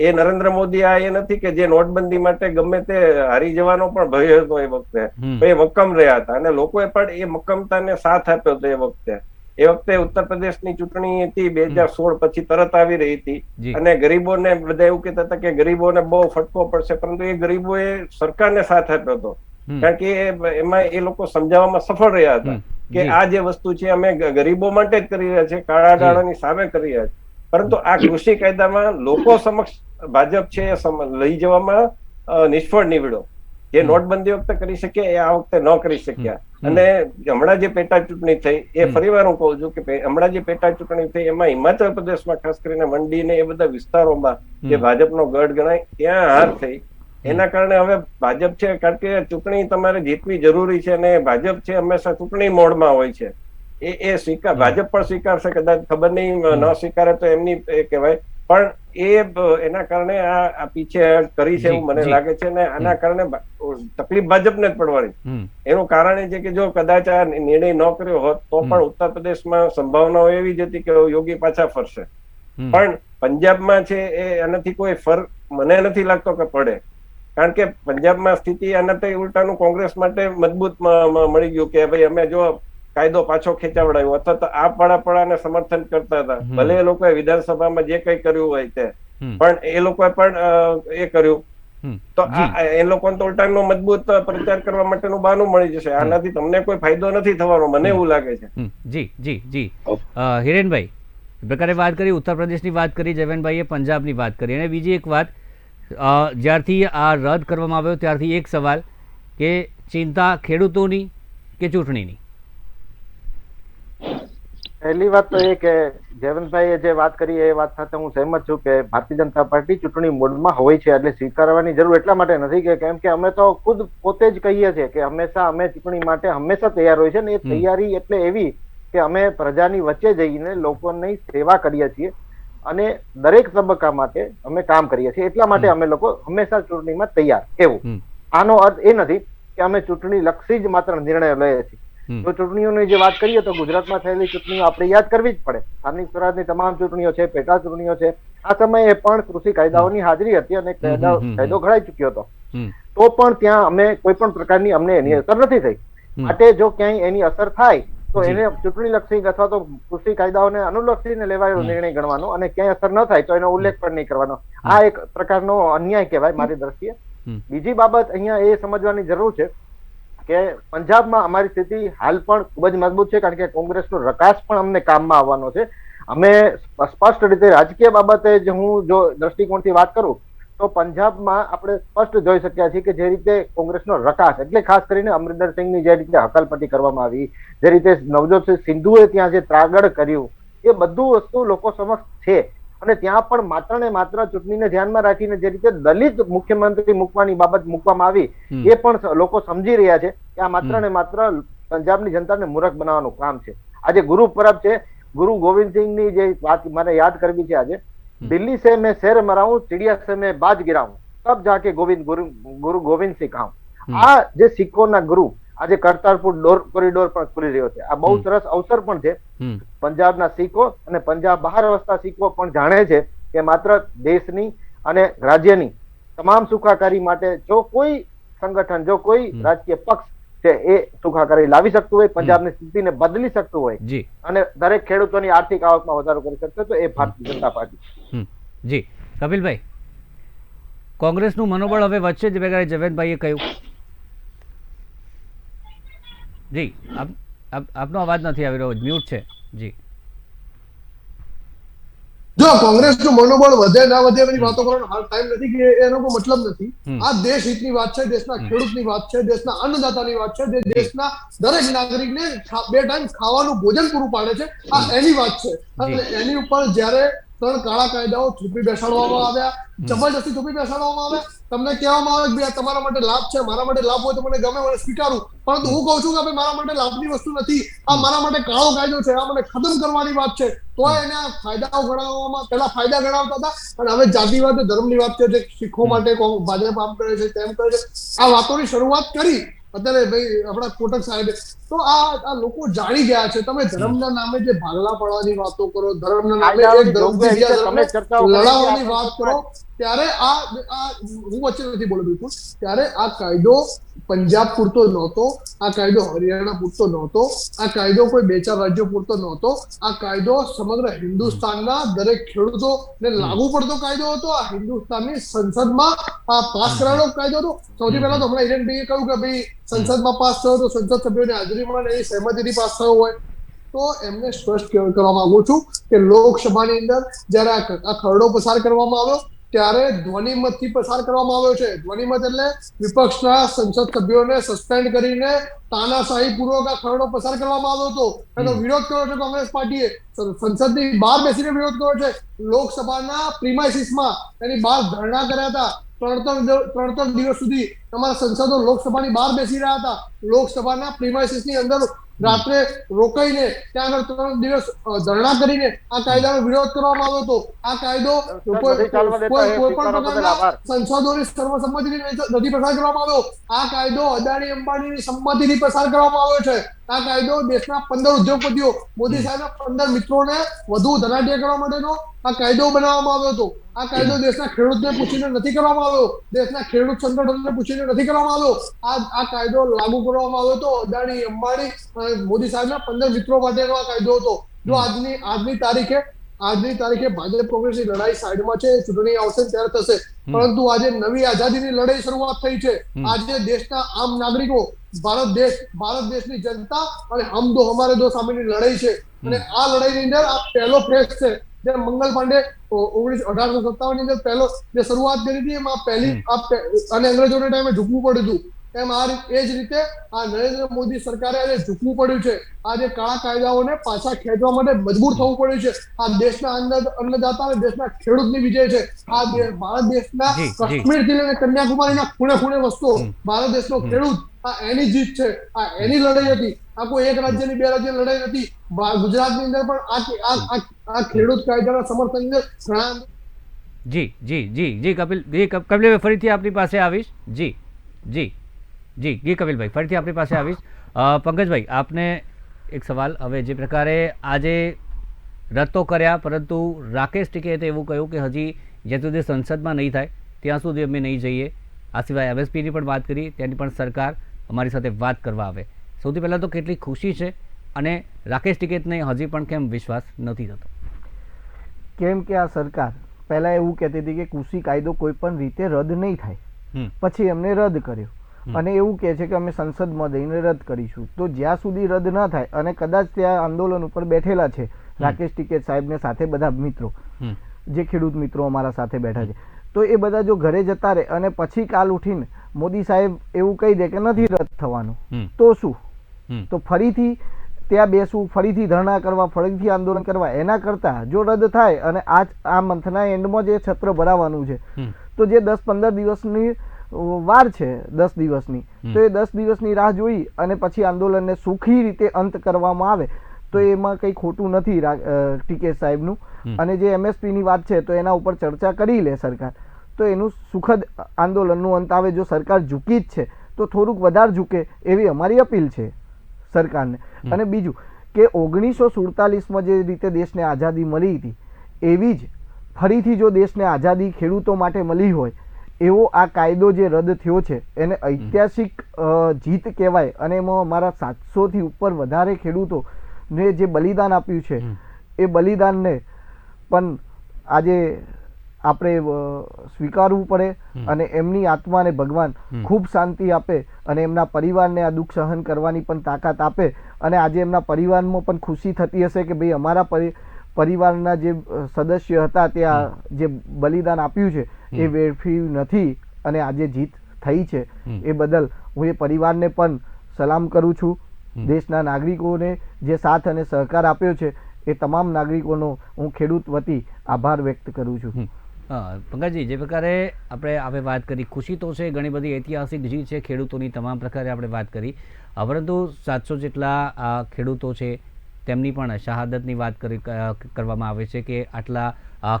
એ નરેન્દ્ર મોદી આ એ નથી કે જે નોટબંધી માટે ગમે તે હારી જવાનો પણ ભય હતો એ વખતે, એ મક્કમ રહ્યા હતા અને લોકોએ પણ એ મક્કમતાને સાથ આપ્યો હતો. એ વખતે ઉત્તર પ્રદેશની ચૂંટણી હતી 2016 પછી તરત આવી રહી હતી અને ગરીબોને બધા એવું કહેતા હતા કે ગરીબોને બહુ ફટકો પડશે, પરંતુ એ ગરીબોએ સરકારને સાથ આપ્યો હતો. કારણ કે એમાં એ લોકો સમજાવવામાં સફળ રહ્યા હતા કે આ જે વસ્તુ છે અમે ગરીબો માટે જ કરી રહ્યા છે, કાળા નાણાંની સામે કરી રહ્યા છે. પરંતુ આ કૃષિ કાયદામાં લોકો સમક્ષ ભાજપ છે લઈ જવામાં નિષ્ફળ નીવડ્યો. જે નોટબંધી વખતે કરી શક્યા એ આ વખતે ન કરી શક્યા. અને હમણાં જે પેટા ચૂંટણી થઈ એ ફરીવાર હું કહું છું કે હમણાં જે પેટા ચૂંટણી થઈ એમાં હિમાચલ પ્રદેશમાં ખાસ કરીને મંડી ને એ બધા વિસ્તારોમાં જે ભાજપનો ગઢ ગણાય ત્યાં હાર થઈ. એના કારણે હવે ભાજપ છે, કારણ કે ચૂંટણી તમારે જીતવી જરૂરી છે અને ભાજપ છે હંમેશા ચૂંટણી મોડમાં હોય છે. એ સ્વીકાર ભાજપ પણ સ્વીકારશે, કદાચ ખબર નહીં ન સ્વીકારે તો એમની એ કહેવાય, પણ એના કારણે આ પીછે કરી છે એવું મને લાગે છે. ને આના કારણે તકલીફ ભાજપને જ પડવાની. એનું કારણ એ છે કે જો કદાચ આ નિર્ણય ન કર્યો હોત તો પણ ઉત્તર પ્રદેશમાં સંભાવનાઓ એવી જ હતી કે યોગી પાછા ફરશે. પણ પંજાબમાં છે એ આનાથી કોઈ ફરક મને નથી લાગતો કે પડે, કારણ કે પંજાબમાં સ્થિતિ આનાથી ઉલટાનું કોંગ્રેસ માટે મજબૂત મળી ગયું કે ભાઈ અમે જો કાયદો પાછો ખેંચાવડાયો અથવા તો આ પડાપડાને સમર્થન કરતા હતા. ભલે એ લોકોએ વિધાનસભામાં જે કઈ કર્યું હોય તે, પણ એ લોકોએ પણ એ કર્યું તો એ લોકોને તો ઉલટાનો મજબૂત પ્રચાર કરવા માટેનું બહાનું મળી જશે. આનાથી તમને કોઈ ફાયદો નથી થવાનો, મને એવું લાગે છે. જી જી જી હિરેનભાઈ, પ્રકારે વાત કરી, ઉત્તર પ્રદેશની વાત કરી, જયવંતભાઈએ પંજાબની વાત કરી, અને બીજી એક વાત, જ્યારથી આ રદ કરવામાં આવ્યો ત્યારથી એક સવાલ કે ચિંતા ખેડૂતોની કે ચૂંટણીની? પહેલી વાત તો એ કે જયવંતભાઈએ જે વાત કરી એ વાત સાથે હું સહેમત છું કે ભારતીય જનતા પાર્ટી ચૂંટણી મોડમાં હોય છે, એટલે સ્વીકારવાની જરૂર એટલા માટે નથી કે કેમ કે અમે તો ખુદ પોતે જ કહીએ છીએ કે હંમેશા અમે ચૂંટણી માટે હંમેશા તૈયાર હોય છે ને એ તૈયારી એટલે એવી કે અમે પ્રજાની વચ્ચે જઈને લોકોની સેવા કરીએ છીએ અને દરેક તબક્કા માટે અમે કામ કરીએ છીએ. એટલા માટે અમે લોકો હંમેશા ચૂંટણીમાં તૈયાર. એવું આનો અર્થ એ નથી કે અમે ચૂંટણી લક્ષી જ માત્ર નિર્ણય લઈએ છીએ. જો ચૂંટણીઓની જે વાત કરીએ તો ગુજરાતમાં થયેલી ચૂંટણીઓ આપણે યાદ કરવી જ પડે. સ્થાનિક સ્વરાજની તમામ ચૂંટણીઓ છે, પેટા ચૂંટણીઓ છે, આ સમયે પણ કૃષિ કાયદાઓની હાજરી હતી અને કાયદો ઘડાઈ ચુક્યો હતો. તો પણ ત્યાં અમે કોઈ પણ પ્રકારની અમને એની અસર નથી થઈ. માટે જો ક્યાંય એની અસર થાય તો એને ચૂંટણી લક્ષી અથવા તો કૃષિ કાયદાઓને અનુલક્ષીને લેવાયેલો નિર્ણય ગણવાનો અને ક્યાંય અસર ન થાય તો એનો ઉલ્લેખ પણ નહીં કરવાનો. આ એક પ્રકારનો અન્યાય કહેવાય મારી દ્રષ્ટિએ. બીજી બાબત અહીંયા એ સમજવાની જરૂર છે કે પંજાબમાં અમારી સ્થિતિ હાલ પણ ખૂબ જ મજબૂત છે, કારણ કે કોંગ્રેસનો રકાસ પણ અમને કામમાં આવવાનો છે. અમે સ્પષ્ટ રીતે રાજકીય બાબતે જ હું જો દ્રષ્ટિકોણથી વાત કરું તો પંજાબમાં આપણે સ્પષ્ટ જોઈ શક્યા છીએ કે જે રીતે કોંગ્રેસનો રકાસ, એટલે ખાસ કરીને અમરિન્દર સિંહની જે રીતે હકાલપટ્ટી કરવામાં આવી, જે રીતે નવજોતસિંહ સિંધુએ ત્યાં જે ત્રાગડ કર્યું, એ બધું વસ્તુ લોકો સમક્ષ છે. અને ત્યાં પણ માત્ર ને માત્ર ચૂંટણીને ધ્યાનમાં રાખીને જે રીતે દલિત મુખ્યમંત્રી મૂકવાની બાબત મૂકવામાં આવી એ પણ લોકો સમજી રહ્યા છે કે આ માત્ર ને માત્ર પંજાબની જનતાને મૂર્ખ બનાવવાનું કામ છે. આજે ગુરુ પરબ છે, ગુરુ ગોવિંદસિંહની જે વાત મારે યાદ કરવી છે આજે, દિલ્હી से मैं शहर मराऊं, चिड़िया से मैं बाज गिराऊं, तब जाके गुरु गोविंद सिंह कहूं. આ જે સિખોના ગુરુ આજે કરતારપુર કોરિડોર પણ ખુલી રહ્યો છે. આ બહુ સરસ અવસર પણ છે. પંજાબના શીખો અને પંજાબ બહાર વસતા શીખો પણ જાણે છે કે માત્ર દેશની અને રાજ્યની તમામ સુખાકારી માટે જો કોઈ સંગઠન, જો કોઈ રાજકીય પક્ષ છે એ સુખાકારી લાવી શકતું હોય, પંજાબની સ્થિતિને બદલી શકતું હોય જી અને દરેક ખેડૂતોની આર્થિક આવકમાં વધારો કરી શકતો હોય તો એ ભારતીય જનતા પાર્ટી. જી કપિલભાઈ, કોંગ્રેસનું મનોબળ હવે વધશે જે પ્રકારે જયવંતભાઈએ કહ્યું. જી આપનો અવાજ નથી આવી રહ્યો, મ્યુટ છે. જી જો કોંગ્રેસનું મનોબળ વધે ના વધે એની વાતો કરવાનો હાલ ટાઈમ નથી કે એનો કોઈ મતલબ નથી. આ દેશ હિતની વાત છે, દેશના ખેડૂતની વાત છે, દેશના અન્નદાતાની વાત છે, જે દેશના દરેક નાગરિકને 2 ટાઈમ ખાવાનું ભોજન પૂરું પાડે છે, આ એની વાત છે. અને એની ઉપર જ્યારે 3 કાળા કાયદાઓ થૂપી બેસાડવામાં આવ્યા, જબરદસ્તી થૂપી બેસાડવામાં આવ્યા, તમને કહેવામાં આવે કે તમારા માટે લાભ છે, મારા માટે લાભ હોય તો મને ગમે, મને સ્વીકારું, પરંતુ હું કહું છું કે ભાઈ મારા માટે લાભની વસ્તુ નથી, આ મારા માટે કાળો કાયદો છે, આ મને ખતમ કરવાની વાત છે. તો એને આ ફાયદાઓ ગણાવવામાં, પહેલા ફાયદા ગણાવતા હતા અને હવે જાતિવાદ ધર્મની વાત છે, જે શીખો માટે ભાજપ આમ કરે છે તેમ કરે છે, આ વાતોની શરૂઆત કરી અત્યારે ભાઈ આપણા કોટક સાહેબે. તો આ લોકો જાણી ગયા છે. તમે ધર્મના નામે જે ભાગલા પડવાની વાતો કરો, ધર્મના નામે એક ધર્મથી બીજા ધર્મને લડાવવાની વાત કરો, ત્યારે હું વચ્ચે નથી બોલું બિલકુલ, ત્યારે આ કાયદો પંજાબ પૂરતો નહોતો, આ કાયદો હરિયાણા પૂરતો નહોતો, આ કાયદો કોઈ 2-4 રાજ્યો પૂરતો નહોતો, આ કાયદો સમગ્ર હિન્દુસ્તાનના દરેક ખેડૂતોને લાગુ પડતો કાયદો હતો. આ હિન્દુસ્તાનની સંસદમાં આ પાસ કરાયેલો કાયદો હતો. સૌથી પહેલા તો હમણાં હિરેનભાઈએ કહ્યું કે ભાઈ સંસદમાં પાસ થયો તો સંસદ સભ્યોની હાજરીમાં એની સહેમતીથી પાસ થયો હોય, તો એમને સ્પષ્ટ કરવા માંગુ છું કે લોકસભાની અંદર જ્યારે આ ખરડો પસાર કરવામાં આવ્યો ત્યારે ધ્વનિમતથી પસાર કરવામાં આવ્યો છે. ધ્વનિમત એટલે વિપક્ષના સંસદ સભ્યોને સસ્પેન્ડ કરીને તાનાશાહી પૂર્વક આ ખરડો પસાર કરવામાં આવ્યો હતો. એનો વિરોધ કર્યો છે કોંગ્રેસ પાર્ટીએ, સંસદની બહાર બેસીને વિરોધ કર્યો છે, લોકસભાના પ્રિમાઇસીસમાં એની બહાર ધરણા કર્યા હતા. 3 દિવસ સુધી તમારા સંસદો લોકસભાની બહાર બેસી રહ્યા હતા, લોકસભાના પ્રિમાઇસીસની અંદર રાત્રે રોકાઈને ત્યાં આગળ 3 દિવસ ધરણા કરીને આ કાયદાનો વિરોધ કરવામાં આવ્યો હતો. આ કાયદો કોઈ પણ પ્રકારના સંસદોની સર્વસંમતિથી નથી પસાર કરવામાં આવ્યો. આ કાયદો અદાણી અંબાણીની સંમતિથી પસાર કરવામાં આવ્યો છે. આ કાયદો દેશના 15 ઉદ્યોગપતિઓ, મોદી સાહેબના 15 મિત્રોને વધુ ધનાઢ્ય કરવા માટેનો આ કાયદો બનાવવામાં આવ્યો હતો. આ કાયદો દેશના ખેડૂતને પૂછીને નથી કરવામાં આવ્યો, દેશના ખેડૂત સંગઠનોને પૂછીને નથી કરવામાં આવ્યો. આ કાયદો લાગુ કરવામાં આવ્યો હતો અદાણી અંબાણી મોદી સાહેબના 15 મિત્રો માટેનો આ કાયદો હતો. જો આજની તારીખે ભાજપ કોંગ્રેસની લડાઈ સાઈડમાં છે, ચૂંટણી આવશે ત્યારે થશે, પરંતુ આજે નવી આઝાદીની લડાઈ શરૂઆત થઈ છે. આજે દેશના આમ નાગરિકો, ભારત દેશની જનતા અને હમ દો હમારે દો સામેની લડાઈ છે. અને આ લડાઈની અંદર આ પહેલો ફેઝ છે. જે મંગલ પાંડે 1857 ની અંદર પહેલો જે શરૂઆત કરી હતી એમાં પહેલી અને અંગ્રેજોના ટાઈમે ઝૂકવું પડ્યું હતું, એમ એ જ રીતે આ નરેન્દ્ર મોદી સરકારે આજે ઝૂકવું પડ્યું છે. આ જે કાળા કાયદાઓને પાછા ખેંચવા માટે મજબૂર થવું પડ્યું છે. આ દેશના અન્નદાતા અને દેશના ખેડૂતની વિજય છે. આ ભારત દેશના કાશ્મીરથી લઈને કન્યાકુમારીના ખૂણે ખૂણે વસતો ભારત દેશનો ખેડૂત, આ એની જીત છે, આ એની લડાઈ હતી. આ કોઈ એક રાજ્યની 2 રાજ્યની લડાઈ નથી. ગુજરાતની અંદર પણ આ ખેડૂત કાયદાના સમર્થન ઘણા. જી કપિલભાઈ ફરીથી આપની પાસે આવીશ. જી કપિલભાઈ ફરીથી આપની પાસે આવીશ. પંકજભાઈ, આપને એક સવાલ. હવે જે પ્રકારે આજે રદ તો કર્યા, પરંતુ રાકેશ ટીકેતે એવું કહ્યું કે હજી જ્યાં સુધી સંસદમાં નહીં થાય ત્યાં સુધી અમે નહીં જઈએ. આ સિવાય MSPની પણ વાત કરી, ત્યાંની પણ સરકાર અમારી સાથે વાત કરવા આવે. સૌથી પહેલાં તો કેટલી ખુશી છે અને રાકેશ ટીકેતને હજી પણ કેમ વિશ્વાસ નથી થતો? કેમ કે આ સરકાર પહેલા એવું કહેતી હતી કે કૃષિ કાયદો કોઈ પણ રીતે રદ નહીં થાય, પછી એમને રદ કર્યો અને એવું કહે છે કે અમે સંસદમાં જઈને રદ કરીશું. તો જ્યાં સુધી રદ ન થાય અને કદાચ ત્યાં આંદોલન ઉપર બેઠેલા છે રાકેશ ટીકેત સાહેબને સાથે બધા મિત્રો, જે ખેડૂત મિત્રો અમારા સાથે બેઠા છે, તો એ બધા જો ઘરે જતા રહે અને પછી કાલ ઉઠીને મોદી સાહેબ એવું કહી દે કે નથી રદ થવાનું, તો શું? તો ફરીથી ત્યાં બેસવું, ફરીથી ધરણા કરવા, ફરીથી આંદોલન કરવા, એના કરતાં જો રદ થાય અને આ મંથના એન્ડમાં જે છત્ર ભરાવાનું છે, તો જે 10-15 દિવસની વાર છે, 10 દિવસની, તો એ 10 દિવસની રાહ જોઈ અને પછી આંદોલનને સુખી રીતે અંત કરવામાં આવે તો એમાં કંઈ ખોટું નથી ટીકેત સાહેબનું. અને જે MSPની વાત છે તો એના ઉપર ચર્ચા કરી લે સરકાર, તો એનું સુખદ આંદોલનનું અંત આવે. જો સરકાર ઝૂકી જ છે તો થોડુંક વધારે ઝૂકે એવી અમારી અપીલ છે સરકારને. અને બીજું કે 1947માં જે રીતે દેશને આઝાદી મળી હતી એવી જ ફરીથી જો દેશને આઝાદી ખેડૂતો માટે મળી હોય એવો આ કાયદો જે રદ થયો છે એને ઐતિહાસિક જીત કહેવાય. અને એમાં અમારા 700થી ઉપર વધારે ખેડૂતોને જે બલિદાન આપ્યું છે એ બલિદાનને પણ આજે આપણે સ્વીકારવું પડે અને એમની આત્માને ભગવાન ખૂબ શાંતિ આપે અને એમના પરિવારને આ દુઃખ સહન કરવાની પણ તાકાત આપે. અને આજે એમના પરિવારમાં પણ ખુશી થતી હશે કે ભાઈ અમારા પરિવારના જે સદસ્ય હતા ત્યાં જે બલિદાન આપ્યું છે એ વેડફ્યું નથી અને આજે જીત થઈ છે. એ બદલ હું એ પરિવારને પણ સલામ કરું છું. દેશના નાગરિકોને જે સાથ અને સહકાર આપ્યો છે એ તમામ નાગરિકોનો હું ખેડૂત વતી આભાર વ્યક્ત કરું છું. પંકજજી, જે પ્રકારે આપણે વાત કરી, ખુશી તો છે, ઘણી બધી ઐતિહાસિક જીત છે ખેડૂતોની, તમામ પ્રકારે આપણે વાત કરી, પરંતુ 700 જેટલા ખેડૂતો છે તેમની પણ શહાદતની વાત કરવામાં આવે છે કે આટલા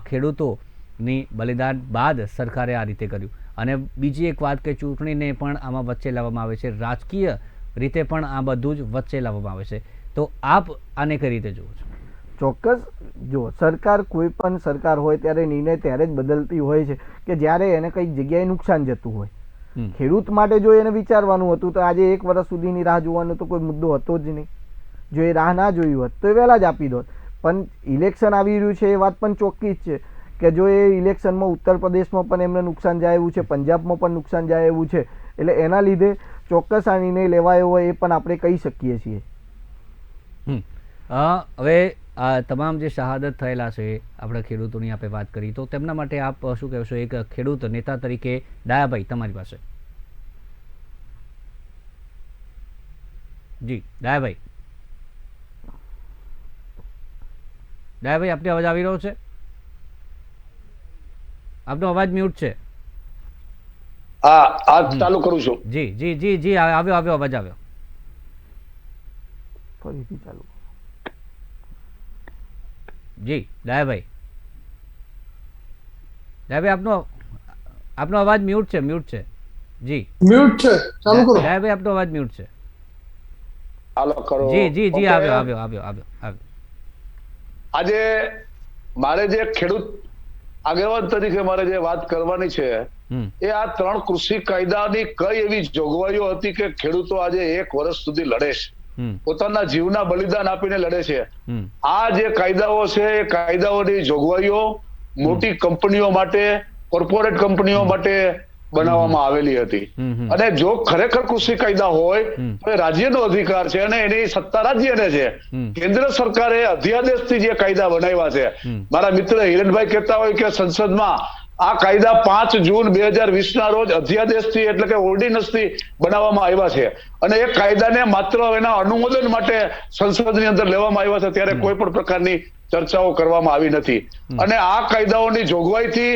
ખેડૂતોની બલિદાન બાદ સરકારે આ રીતે કર્યું. અને બીજી એક વાત કે ચૂંટણીને પણ આમાં વચ્ચે લાવવામાં આવે છે, રાજકીય રીતે પણ આ બધું જ વચ્ચે લાવવામાં આવે છે. તો આપ આને કઈ રીતે જુઓ છો? ચોક્કસ. જો સરકાર, કોઈ પણ સરકાર હોય ત્યારે નિર્ણય ત્યારે જ બદલતી હોય છે કે જ્યારે એને કઈ જગ્યાએ નુકસાન જતું હોય. ખેડૂત માટે જો એને વિચારવાનું હતું તો આજે 1 વર્ષ સુધીની રાહ જોવાનો તો કોઈ મુદ્દો હતો જ નહીં. જો એ રાહ ના જોયું હોત તો એ વહેલા જ આપી દોત. પણ ઇલેક્શન આવી રહ્યું છે એ વાત પણ ચોખ્ખી જ છે કે જો એ ઇલેક્શનમાં ઉત્તર પ્રદેશમાં પણ એમને નુકસાન જાય એવું છે, પંજાબમાં પણ નુકસાન જાય એવું છે, એટલે એના લીધે ચોક્કસ આ નિર્ણય લેવાયો હોય એ પણ આપણે કહી શકીએ છીએ. હવે તમામ જે શહાદત થયેલા છે આપણે ખેડૂતોની આપણે વાત કરી, તો તેમના માટે આપ શું કહેશો? એક ખેડૂત નેતા તરીકે ડાયાભાઈ, તમારી પાસે. જી ડાયાભાઈ, આપનો અવાજ આવી રહ્યો છે? આપનો અવાજ મ્યુટ છે. હા, ચાલુ કરું છું. જી જી જી જી આવ્યો અવાજ આવ્યો. ફરીથી ચાલુ. જી ડાયાભાઈ, આપનો અવાજ મ્યુટ છે. જી મ્યુટ છે, ચાલુ કરો. ડાયાભાઈ, આપનો અવાજ મ્યુટ છે. ચાલો કરો. જી જી જી આવ્યો. આજે મારે જે ખેડૂત આગેવાન તરીકે મારે જે વાત કરવાની છે એ આ 3 કૃષિ કાયદાની કઈ એવી જોગવાઈઓ હતી કે ખેડૂતો આજે 1 વર્ષ સુધી લડે છે, પોતાના જીવના બલિદાન આપીને લડે છે. આ જે કાયદાઓ છે એ કાયદાઓની જોગવાઈઓ મોટી કંપનીઓ માટે, કોર્પોરેટ કંપનીઓ માટે બનાવવામાં આવેલી હતી. અને જો ખરેખર કૃષિ કાયદા હોય તો એ રાજ્યનો અધિકાર છે અને એની સત્તા રાજ્યને છે. કેન્દ્ર સરકારે અધ્યાદેશથી જે કાયદા બનાવ્યા છે, મારા મિત્ર હિરેનભાઈ કહેતા હોય કે સંસદમાં આ કાયદા 5 જૂન 2020 ના રોજ અધ્યાદેશથી એટલે કે ઓર્ડિનન્સથી બનાવવામાં આવ્યા છે અને એ કાયદાને માત્ર એના અનુમોદન માટે સંસદની અંદર લેવામાં આવ્યા છે, ત્યારે કોઈ પણ પ્રકારની ચર્ચાઓ કરવામાં આવી નથી. અને આ કાયદાઓની જોગવાઈથી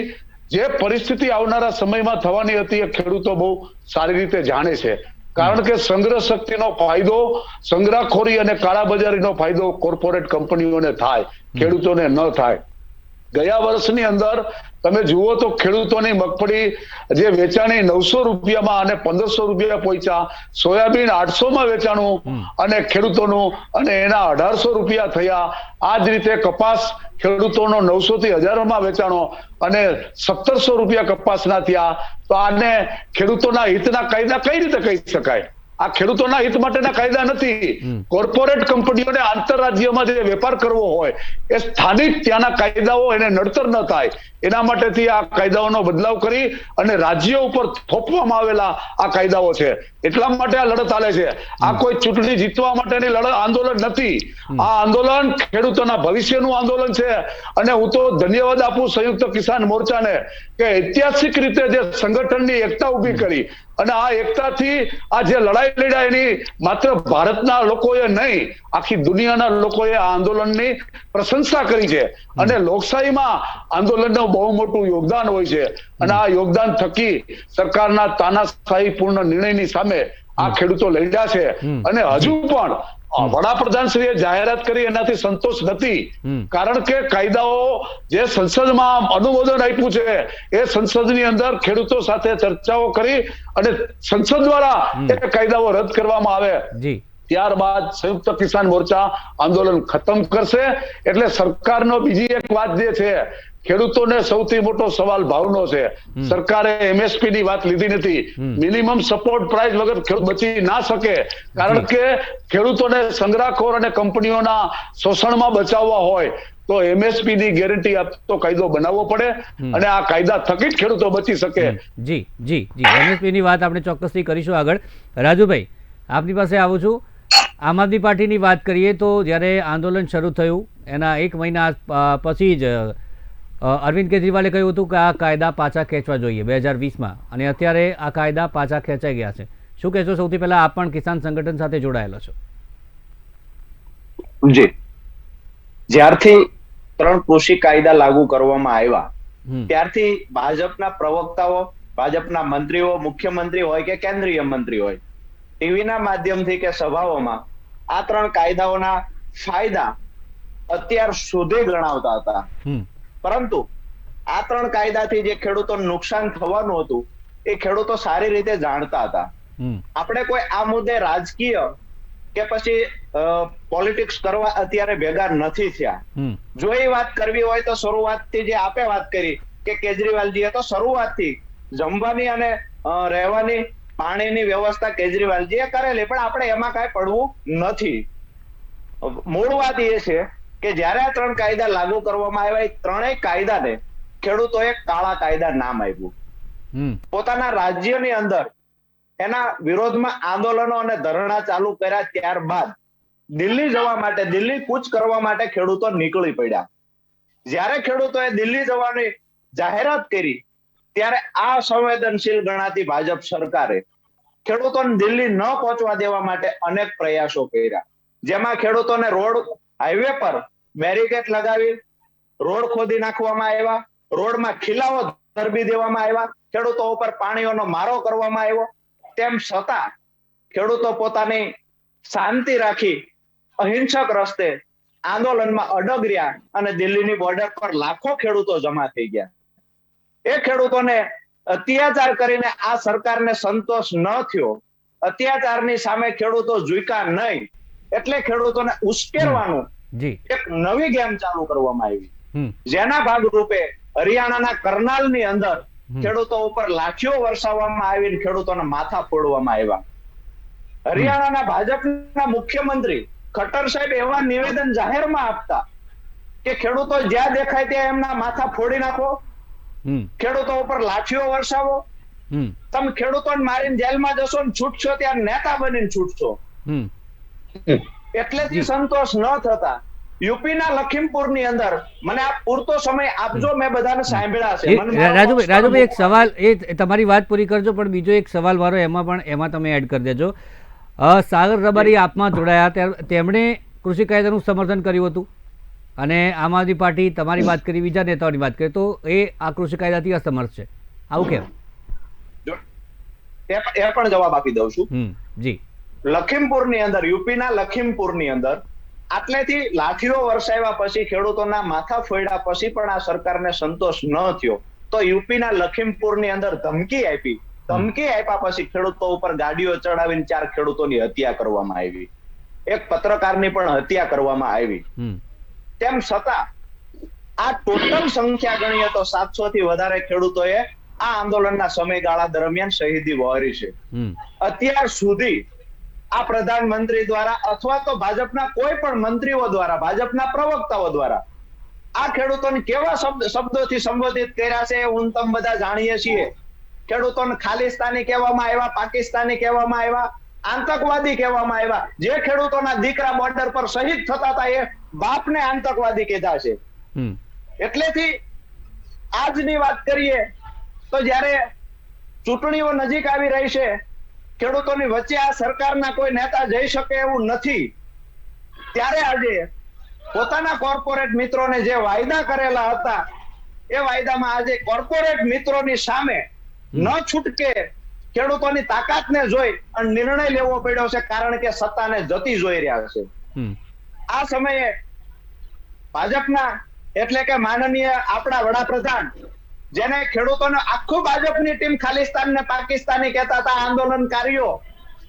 જે પરિસ્થિતિ આવનારા સમયમાં થવાની હતી એ ખેડૂતો બહુ સારી રીતે જાણે છે. કારણ કે સંગ્રહ શક્તિનો ફાયદો, સંગ્રહખોરી અને કાળાબજારીનો ફાયદો કોર્પોરેટ કંપનીઓને થાય, ખેડૂતોને ન થાય. ગયા વર્ષની અંદર તમે જુઓ તો ખેડૂતોની મગફળી જે વેચાણી 900 રૂપિયામાં અને 1500 રૂપિયા પહોંચ્યા, સોયાબીન 800માં વેચાણું અને ખેડૂતોનું અને એના 1800 રૂપિયા થયા. આ જ રીતે કપાસ ખેડૂતોનો 900 થી 1000માં વેચાણો અને 1700 રૂપિયા કપાસના થયા. તો આને ખેડૂતોના હિતના કાયદા કઈ રીતે કહી શકાય? આ ખેડૂતોના હિત માટેના કાયદા નથી. કોર્પોરેટ કંપનીઓને આંતરરાજ્યમાં જે વેપાર કરવો હોય એ સ્થાનિક ત્યાંના કાયદાઓ એને નડતર ન થાય એના માટેથી આ કાયદાઓનો બદલાવ કરી અને રાજ્યો ઉપર થોપવામાં આવેલા આ કાયદાઓ છે. એટલા માટે આ લડત ચાલે છે. આ કોઈ ચૂંટણી જીતવા માટેની આંદોલન નથી. આ આંદોલન ખેડૂતોના ભવિષ્યનું આંદોલન છે. અને હું તો ધન્યવાદ આપું સંયુક્ત કિસાન મોરચાને કે ઐતિહાસિક રીતે જે સંગઠનની એકતા ઉભી કરી અને આ એકતાથી આ જે લડાઈ લડ્યા એની માત્ર ભારતના લોકોએ નહીં, આખી દુનિયાના લોકોએ આ આંદોલનની પ્રશંસા કરી છે. અને લોકશાહીમાં આંદોલનનું બહુ મોટું યોગદાન હોય છે. અને આ યોગદાન થકી સરકારના તાનાશાહીપૂર્ણ નિર્ણયની સામે આ ખેડૂતો લડ્યા છે. અને હજુ પણ વડાપ્રધાનશ્રીએ જાહેરાત કરી એનાથી સંતોષ નથી. કારણ કે કાયદાઓ જે સંસદમાં અનુમોદન આપ્યું છે એ સંસદની અંદર ખેડૂતો સાથે ચર્ચાઓ કરી અને સંસદ દ્વારા એ કાયદાઓ રદ કરવામાં આવે. ત્યારબાદ સંયુક્ત કિસાન મોરચા આંદોલન ખતમ કરશે. એટલે સરકારનો બીજી એક વાત જે છે, ખેડૂતોને સૌથી મોટો સવાલ ભાવનો છે. સરકારે એમએસપી ની વાત લીધી નથી. મિનિમમ સપોર્ટ પ્રાઇસ વગર ખેડૂત બચી ના શકે, કારણ કે ખેડૂતોને સંગ્રહખોર અને કંપનીઓના શોષણમાં બચાવવા હોય તો એમએસપી ની ગેરંટી આપતો કાયદો બનાવવો પડે, અને આ કાયદા થકી જ ખેડૂતો બચી શકે. જી જી જી એમએસપી ની વાત આપણે ચોક્કસથી કરીશું આગળ. રાજુભાઈ, આપની પાસે આવું છું. આમ આદમી પાર્ટીની વાત કરીએ તો જ્યારે આંદોલન શરૂ થયું એના 1 મહિના પછી જ અરવિંદ કેજરીવાલે કહ્યું હતું કે આ કાયદા પાછા ખેંચવા જોઈએ 2020માં, અને અત્યારે આ કાયદા પાછા ખેંચાઈ ગયા છે. શું કહેશો? સૌથી પહેલા આપ પણ કિસાન સંગઠન સાથે જોડાયેલો છો. જી, જ્યારથી 3 કૃષિ કાયદા લાગુ કરવામાં આવ્યા ત્યારથી ભાજપના પ્રવક્તાઓ, ભાજપના મંત્રીઓ, મુખ્યમંત્રી હોય કે કેન્દ્રીય મંત્રી હોય, ટીવીના માધ્યમથી કે સભાઓમાં આ 3 કાયદાઓના ફાયદા અત્યાર સુધી ગણાવતા હતા. પરંતુ આ 3 કાયદાથી જે ખેડૂતોને નુકસાન થવાનું હતું એ ખેડૂતો સારી રીતે જાણતા હતા. આપણે કોઈ આ મુદ્દે રાજકીય કે પછી પોલિટિક્સ કરવા અત્યારે ભેગા નથી થયા. જો એ વાત કરવી હોય તો શરૂઆતથી જે આપે વાત કરી કે કેજરીવાલજીએ તો શરૂઆતથી જમવાની અને રહેવાની, પાણીની વ્યવસ્થા કેજરીવાલજીએ કરેલી, પણ આપણે એમાં કાંઈ પડવું નથી. મૂળ વાત એ છે કે જ્યારે આ 3 કાયદા લાગુ કરવામાં આવ્યા, એ 3 કાયદાને ખેડૂતોએ કાળા કાયદા નામ આપ્યું. પોતાના રાજ્યની અંદર એના વિરોધમાં આંદોલનો અને ધરણા ચાલુ કર્યા ત્યારબાદ દિલ્હી જવા માટે, દિલ્હી કૂચ કરવા માટે ખેડૂતો નીકળી પડ્યા. જ્યારે ખેડૂતોએ દિલ્હી જવાની જાહેરાત કરી ત્યારે આ સંવેદનશીલ ગણાતી ભાજપ સરકારે ખેડૂતોને દિલ્હી ન પહોંચવા દેવા માટે અનેક પ્રયાસો કર્યા, જેમાં ખેડૂતોને રોડ, હાઈવે પર બેરિકેડ લગાવી રોડ ખોદી નાખવામાં આવ્યા, રોડમાં ખીલાઓ ધરબી દેવામાં આવ્યા, ખેડૂતો ઉપર પાણીઓનો મારો કરવામાં આવ્યો. તેમ છતાં ખેડૂતો પોતાની શાંતિ રાખી અહિંસક રસ્તે આંદોલનમાં અડગ રહ્યા અને દિલ્હીની બોર્ડર પર લાખો ખેડૂતો જમા થઈ ગયા. એ ખેડૂતોને અત્યાચાર કરીને આ સરકારને સંતોષ ન થયો, અત્યાચારની સામે ખેડૂતો ઝૂક્યા નહીં, એટલે ખેડૂતોને ઉશ્કેરવાનું એક નવી ગેમ ચાલુ કરવામાં આવી, જેના ભાગરૂપે હરિયાણાના કરનાલની અંદર ખેડૂતો ઉપર લાઠીઓ વરસાવવામાં આવી, ખેડૂતોના માથા ફોડવામાં આવ્યા. હરિયાણાના ભાજપના મુખ્યમંત્રી ખટ્ટર સાહેબ એવા નિવેદન જાહેરમાં આપતા કે ખેડૂતો જ્યાં દેખાય ત્યાં એમના માથા ફોડી નાખો, ખેડૂતો ઉપર લાઠીઓ વરસાવો, તમે ખેડૂતોને મારીને જેલમાં જશો ને છૂટશો ત્યાં નેતા બનીને છૂટશો. એટલેથી સંતોષ ન થતા યુપીના લખીમપુરની અંદર, મને આ પૂરતો સમય આપજો, મેં બધાને સાંભળ્યા છે. રાજુભાઈ એક સવાલ, એ તમારી વાત પૂરી કરજો, પણ બીજો એક સવાલ મારો એમાં તમે એડ કરી દેજો. સાગર રબારી આપમાં જોડાયા, તેમણે કૃષિ કાયદાનું સમર્થન કર્યું હતું, અને આમ આદમી પાર્ટી તમારી વાત કરી, બીજા નેતાઓની વાત કરી તો એ આ કૃષિ કાયદાથી અસમર્થ છે. આવું કેમ? એ પણ જવાબ આપી દઉં છું. જી, લખીમપુરની અંદર, યુપીના લખીમપુરની અંદર આટલેથી લાઠીઓ વરસાવ્યા પછી, ખેડૂતોના માથા ફોડ્યા પછી પણ આ સરકારને સંતોષ ન થયો તો યુપીના લખીમપુરની અંદર ધમકી આપ્યા પછી ખેડૂતો ઉપર ગાડીઓ ચડાવીને 4 ખેડૂતોની હત્યા કરવામાં આવી, એક પત્રકારની પણ હત્યા કરવામાં આવી. તેમ છતાં આ ટોટલ સંખ્યા ગણીએ તો 700 થી વધારે ખેડૂતોએ આ આંદોલનના સમયગાળા દરમિયાન શહીદી વહોરી છે. અત્યાર સુધી આ પ્રધાનમંત્રી દ્વારા અથવા તો ભાજપના કોઈ પણ મંત્રીઓ દ્વારા, ભાજપના પ્રવક્તાઓ દ્વારા આ ખેડૂતોને કેવા શબ્દોથી સંબોધિત કર્યા છે હું તમે બધા જાણીએ છીએ. ખેડૂતોને ખાલિસ્તાની કહેવામાં આવ્યા, પાકિસ્તાની કહેવામાં આવ્યા, આતંકવાદી કહેવામાં આવ્યા. જે ખેડૂતોના દીકરા બોર્ડર પર શહીદ થતા હતા એ બાપને આતંકવાદી કીધા છે. એટલેથી આજની વાત કરીએ તો જ્યારે ચૂંટણીઓ નજીક આવી રહી છે, ખેડૂતોની વચ્ચે આ સરકારના કોઈ નેતા જઈ શકે એવું નથી, ત્યારે આજે પોતાના કોર્પોરેટ મિત્રોને જે વાયદા કરેલા હતા એ વાયદામાં આજે કોર્પોરેટ મિત્રોની સામે ન છૂટકે ખેડૂતોની તાકાતને જોઈ અને નિર્ણય લેવો પડ્યો છે, કારણ કે સત્તાને જતી જોઈ રહ્યા છે. આ સમયે ભાજપના એટલે કે માનનીય આપણા વડાપ્રધાન, જેને ખેડૂતોને આખું ભાજપની ટીમ ખાલિસ્તાન ને પાકિસ્તાની કહેતા હતા, આંદોલનકારીઓ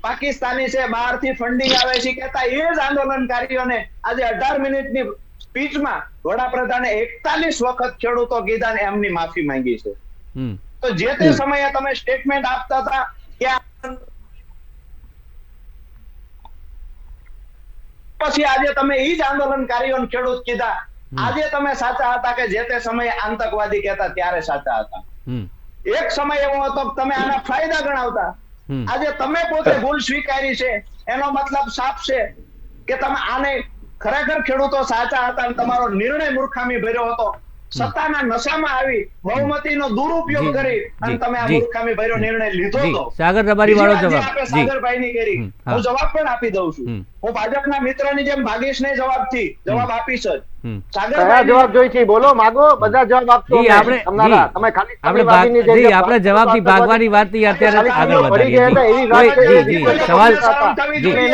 પાકિસ્તાની છે, બહારથી ફંડિંગ આવે છે કહેતા એ જ આંદોલનકારીઓને આજે 18 મિનિટની સ્પીચમાં વડાપ્રધાને 41 વખત ખેડૂતો કીધા ને એમની માફી માંગી છે. તો જે તે સમયે તમે સ્ટેટમેન્ટ આપતા હતા કે પછી આજે તમે એ જ આંદોલનકારીઓને ખેડૂત કીધા. આજે તમે સાચા હતા કે જે તે સમયે આતંકવાદી કહેતા ત્યારે સાચા હતા. એક સમય એવો હતો કે તમે આના ફાયદા ગણાવતા. આજે તમે પોતે ભૂલ સ્વીકારી છે, એનો મતલબ સાફ છે કે તમે આને ખરેખર ખેડૂતો સાચા હતા અને તમારો નિર્ણય મૂર્ખામી ભર્યો હતો. સત્તાના નશામાં આવી બહુમતીનો દુરુપયોગ કરી અને તમે આ મૂર્ખામી ભર્યો નિર્ણય લીધો હતો. સાગર રબારી વાળો જવાબ સાગરભાઈની કરી હું જવાબ પણ આપી દઉં છું. હું ભાજપના મિત્રની જેમ ભાગીશ નહીં જવાબ આપીશ જ. કયા જવાબ જોઈ છે બોલો, માગો, બધા જવાબ આપશો. તમે ખાલી આપણે જવાબથી ભાગવાની વાત અત્યારે આગળ વધારીએ.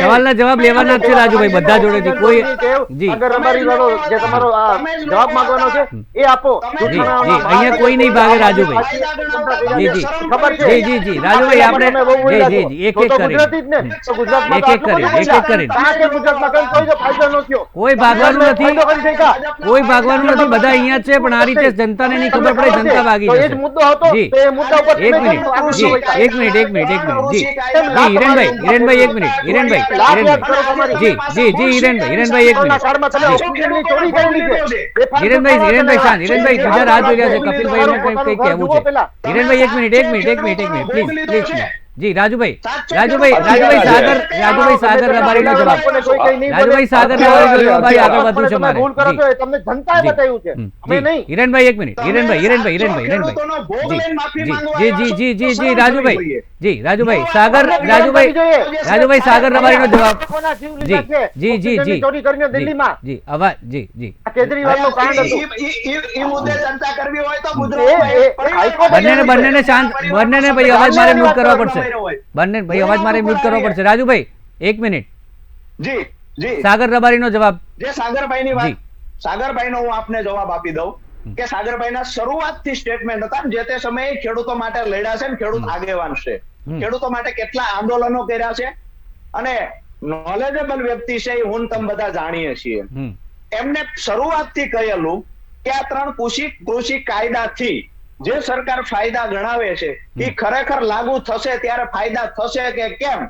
સવાલના જવાબ લેવાના છે રાજુભાઈ બધા જોડેથી. કોઈ રબારી વાળો જે તમારો જવાબ માંગવાનો છે એ આપો. અહીંયા કોઈ નહીં ભાગે રાજુભાઈ. જી રાજુભાઈ આપણે એક એક કરી કોઈ ભાગવાનું નથી, કોઈ ભાગવાનું નથી, બધા અહીંયા છે. પણ આ રીતે જનતાને નહીં ખબર પડે, જનતા ભાગી જશે. એક મિનિટ જી હિરેનભાઈ એક મિનિટ હિરેનભાઈ એક મિનિટ હિરેનભાઈ શાંત. હિરેનભાઈ બીજા રાહ જોઈ રહ્યા છે, કપિલભાઈ કંઈક કહેવું છે. હિરેનભાઈ એક મિનિટ પ્લીઝ. જી રાજુભાઈ સાગર રબારીનો જવાબ. રાજુભાઈ સાગર રબારીનો જવાબ આગળ વધવું છે મારે. તમને જનતાએ બતાવ્યું છે, અમે નહીં. હિરેનભાઈ એક મિનિટ હિરેનભાઈ જી રાજુભાઈ સાગર રબારીનો જવાબ. જી અવાજ જી કેજરીવાલનો કાંડ હતો. એ મુદ્દે ચર્ચા કરવી હોય તો ગુજરાત બંનેને શાંત, બંનેને ભાઈ અવાજ મારે મ્યુટ કરવા પડશે. રાજુભાઈ એક મિનિટ. જી સાગર રબારીનો જવાબ. જે સાગરભાઈની વાત, સાગરભાઈનો હું આપને જવાબ આપી દઉં કે સાગરભાઈના શરૂઆતથી સ્ટેટમેન્ટ હતા. જે તે સમયે ખેડૂતો માટે લડ્યા છે, ખેડૂત આગેવાન છે, ખેડૂતો માટે કેટલા આંદોલનો કર્યા છે અને નોલેજેબલ વ્યક્તિ છે, એ હું તમે બધા જાણીએ છીએ. એમને શરૂઆતથી કહેલું કે આ 3 કૃષિ કાયદાથી જે સરકાર ફાયદા ગણાવે છે એ ખરેખર લાગુ થશે ત્યારે ફાયદા થશે કે કેમ,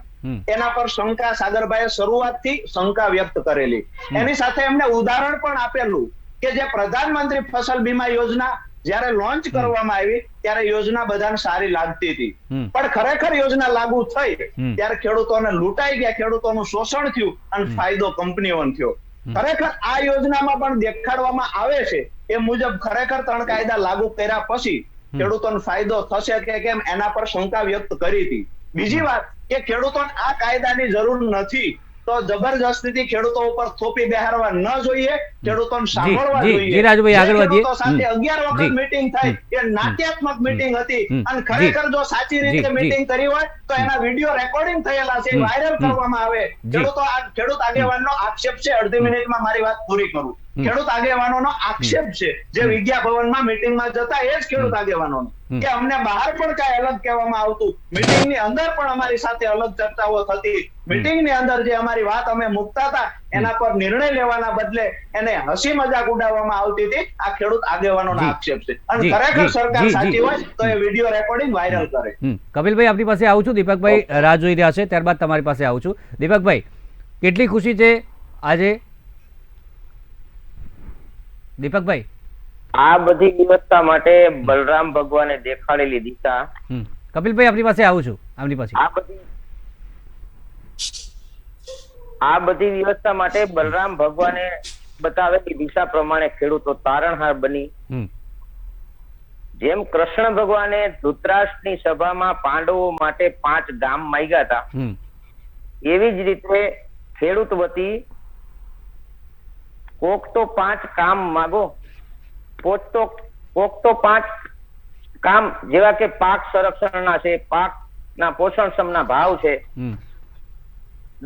એના પર શંકા સાગરભાઈએ શરૂઆતથી શંકા વ્યક્ત કરેલી. એની સાથે એમને ઉદાહરણ પણ આપેલું કે જે પ્રધાનમંત્રી ફસલ બીમા યોજના જયારે લોન્ચ કરવામાં આવી ત્યારે યોજના બધાને સારી લાગતી હતી, પણ ખરેખર યોજના લાગુ થઈ ત્યારે ખેડૂતોને લૂંટાઈ ગયા, ખેડૂતોનું શોષણ થયું અને ફાયદો કંપનીઓને થયો. ખરેખર આ યોજનામાં પણ દેખાડવામાં આવે છે એ મુજબ ખરેખર 3 કાયદા લાગુ કર્યા પછી ખેડૂતોને ફાયદો થશે કે કેમ એના પર શંકા વ્યક્ત કરી હતી. બીજી વાત કે ખેડૂતોને આ કાયદાની જરૂર નથી તો જબરજસ્તીથી ખેડૂતો ઉપર થોપી બેહારવા ન જોઈએ, ખેડૂતોને સાંભળવા જોઈએ. ખેડૂતો સાથે 11 વખત મીટિંગ થઈ, એ નાટ્યાત્મક મીટિંગ હતી અને ખરેખર જો સાચી રીતે મીટિંગ કરી હોય તો એના વિડીયો રેકોર્ડિંગ થયેલા છે, વાયરલ કરવામાં આવે. ખેડૂત આગેવાનનો આક્ષેપ છે, અડધી મિનિટમાં મારી વાત પૂરી કરું. ખેડૂત આગેવાનોનો આક્ષેપ છે જે વિદ્યા ભવનમાં મીટિંગમાં જતા એ જ ખેડૂત આગેવાનોનો કે અમને બહાર પણ કઈ અલગ કહેવામાં આવતું, મીટિંગની અંદર પણ અમારી સાથે અલગ ચર્ચાઓ થતી, મીટિંગની અંદર જે અમારી વાત અમે મૂકતા હતા એના પર નિર્ણય લેવાના બદલે એને હસી મજાક ઉડાવવામાં આવતી હતી. આ ખેડૂત આગેવાનોનો આક્ષેપ છે અને ખરેખર સરકાર સાચી હોય તો એ વિડીયો રેકોર્ડિંગ વાયરલ કરે. કપિલભાઈ આપની પાસે આવું છું, દીપકભાઈ રાહ જોઈ રહ્યા છે, ત્યારબાદ તમારી પાસે આવું છું. દીપકભાઈ કેટલી ખુશી છે આજે? દીપકભાઈ આ બધી વ્યવસ્થા માટે બલરામ ભગવાને દેખાડેલી દિશા. કપિલભાઈ આપની પાસે આવું છું. આપની પાસે આ બધી વ્યવસ્થા માટે બલરામ ભગવાને બતાવેલી દિશા પ્રમાણે ખેડૂતો તારણહાર બની. જેમ કૃષ્ણ ભગવાને ધૃતરાષ્ટ્રની સભામાં પાંડવો માટે 5 ગામ માંગ્યા હતા, એવી જ રીતે ખેડૂત વતી કોક તો 5 કામ માંગો, કોક તો 5 કામ જેવા કે પાક સંરક્ષણના છે, પાકના પોષણક્ષમના ભાવ છે,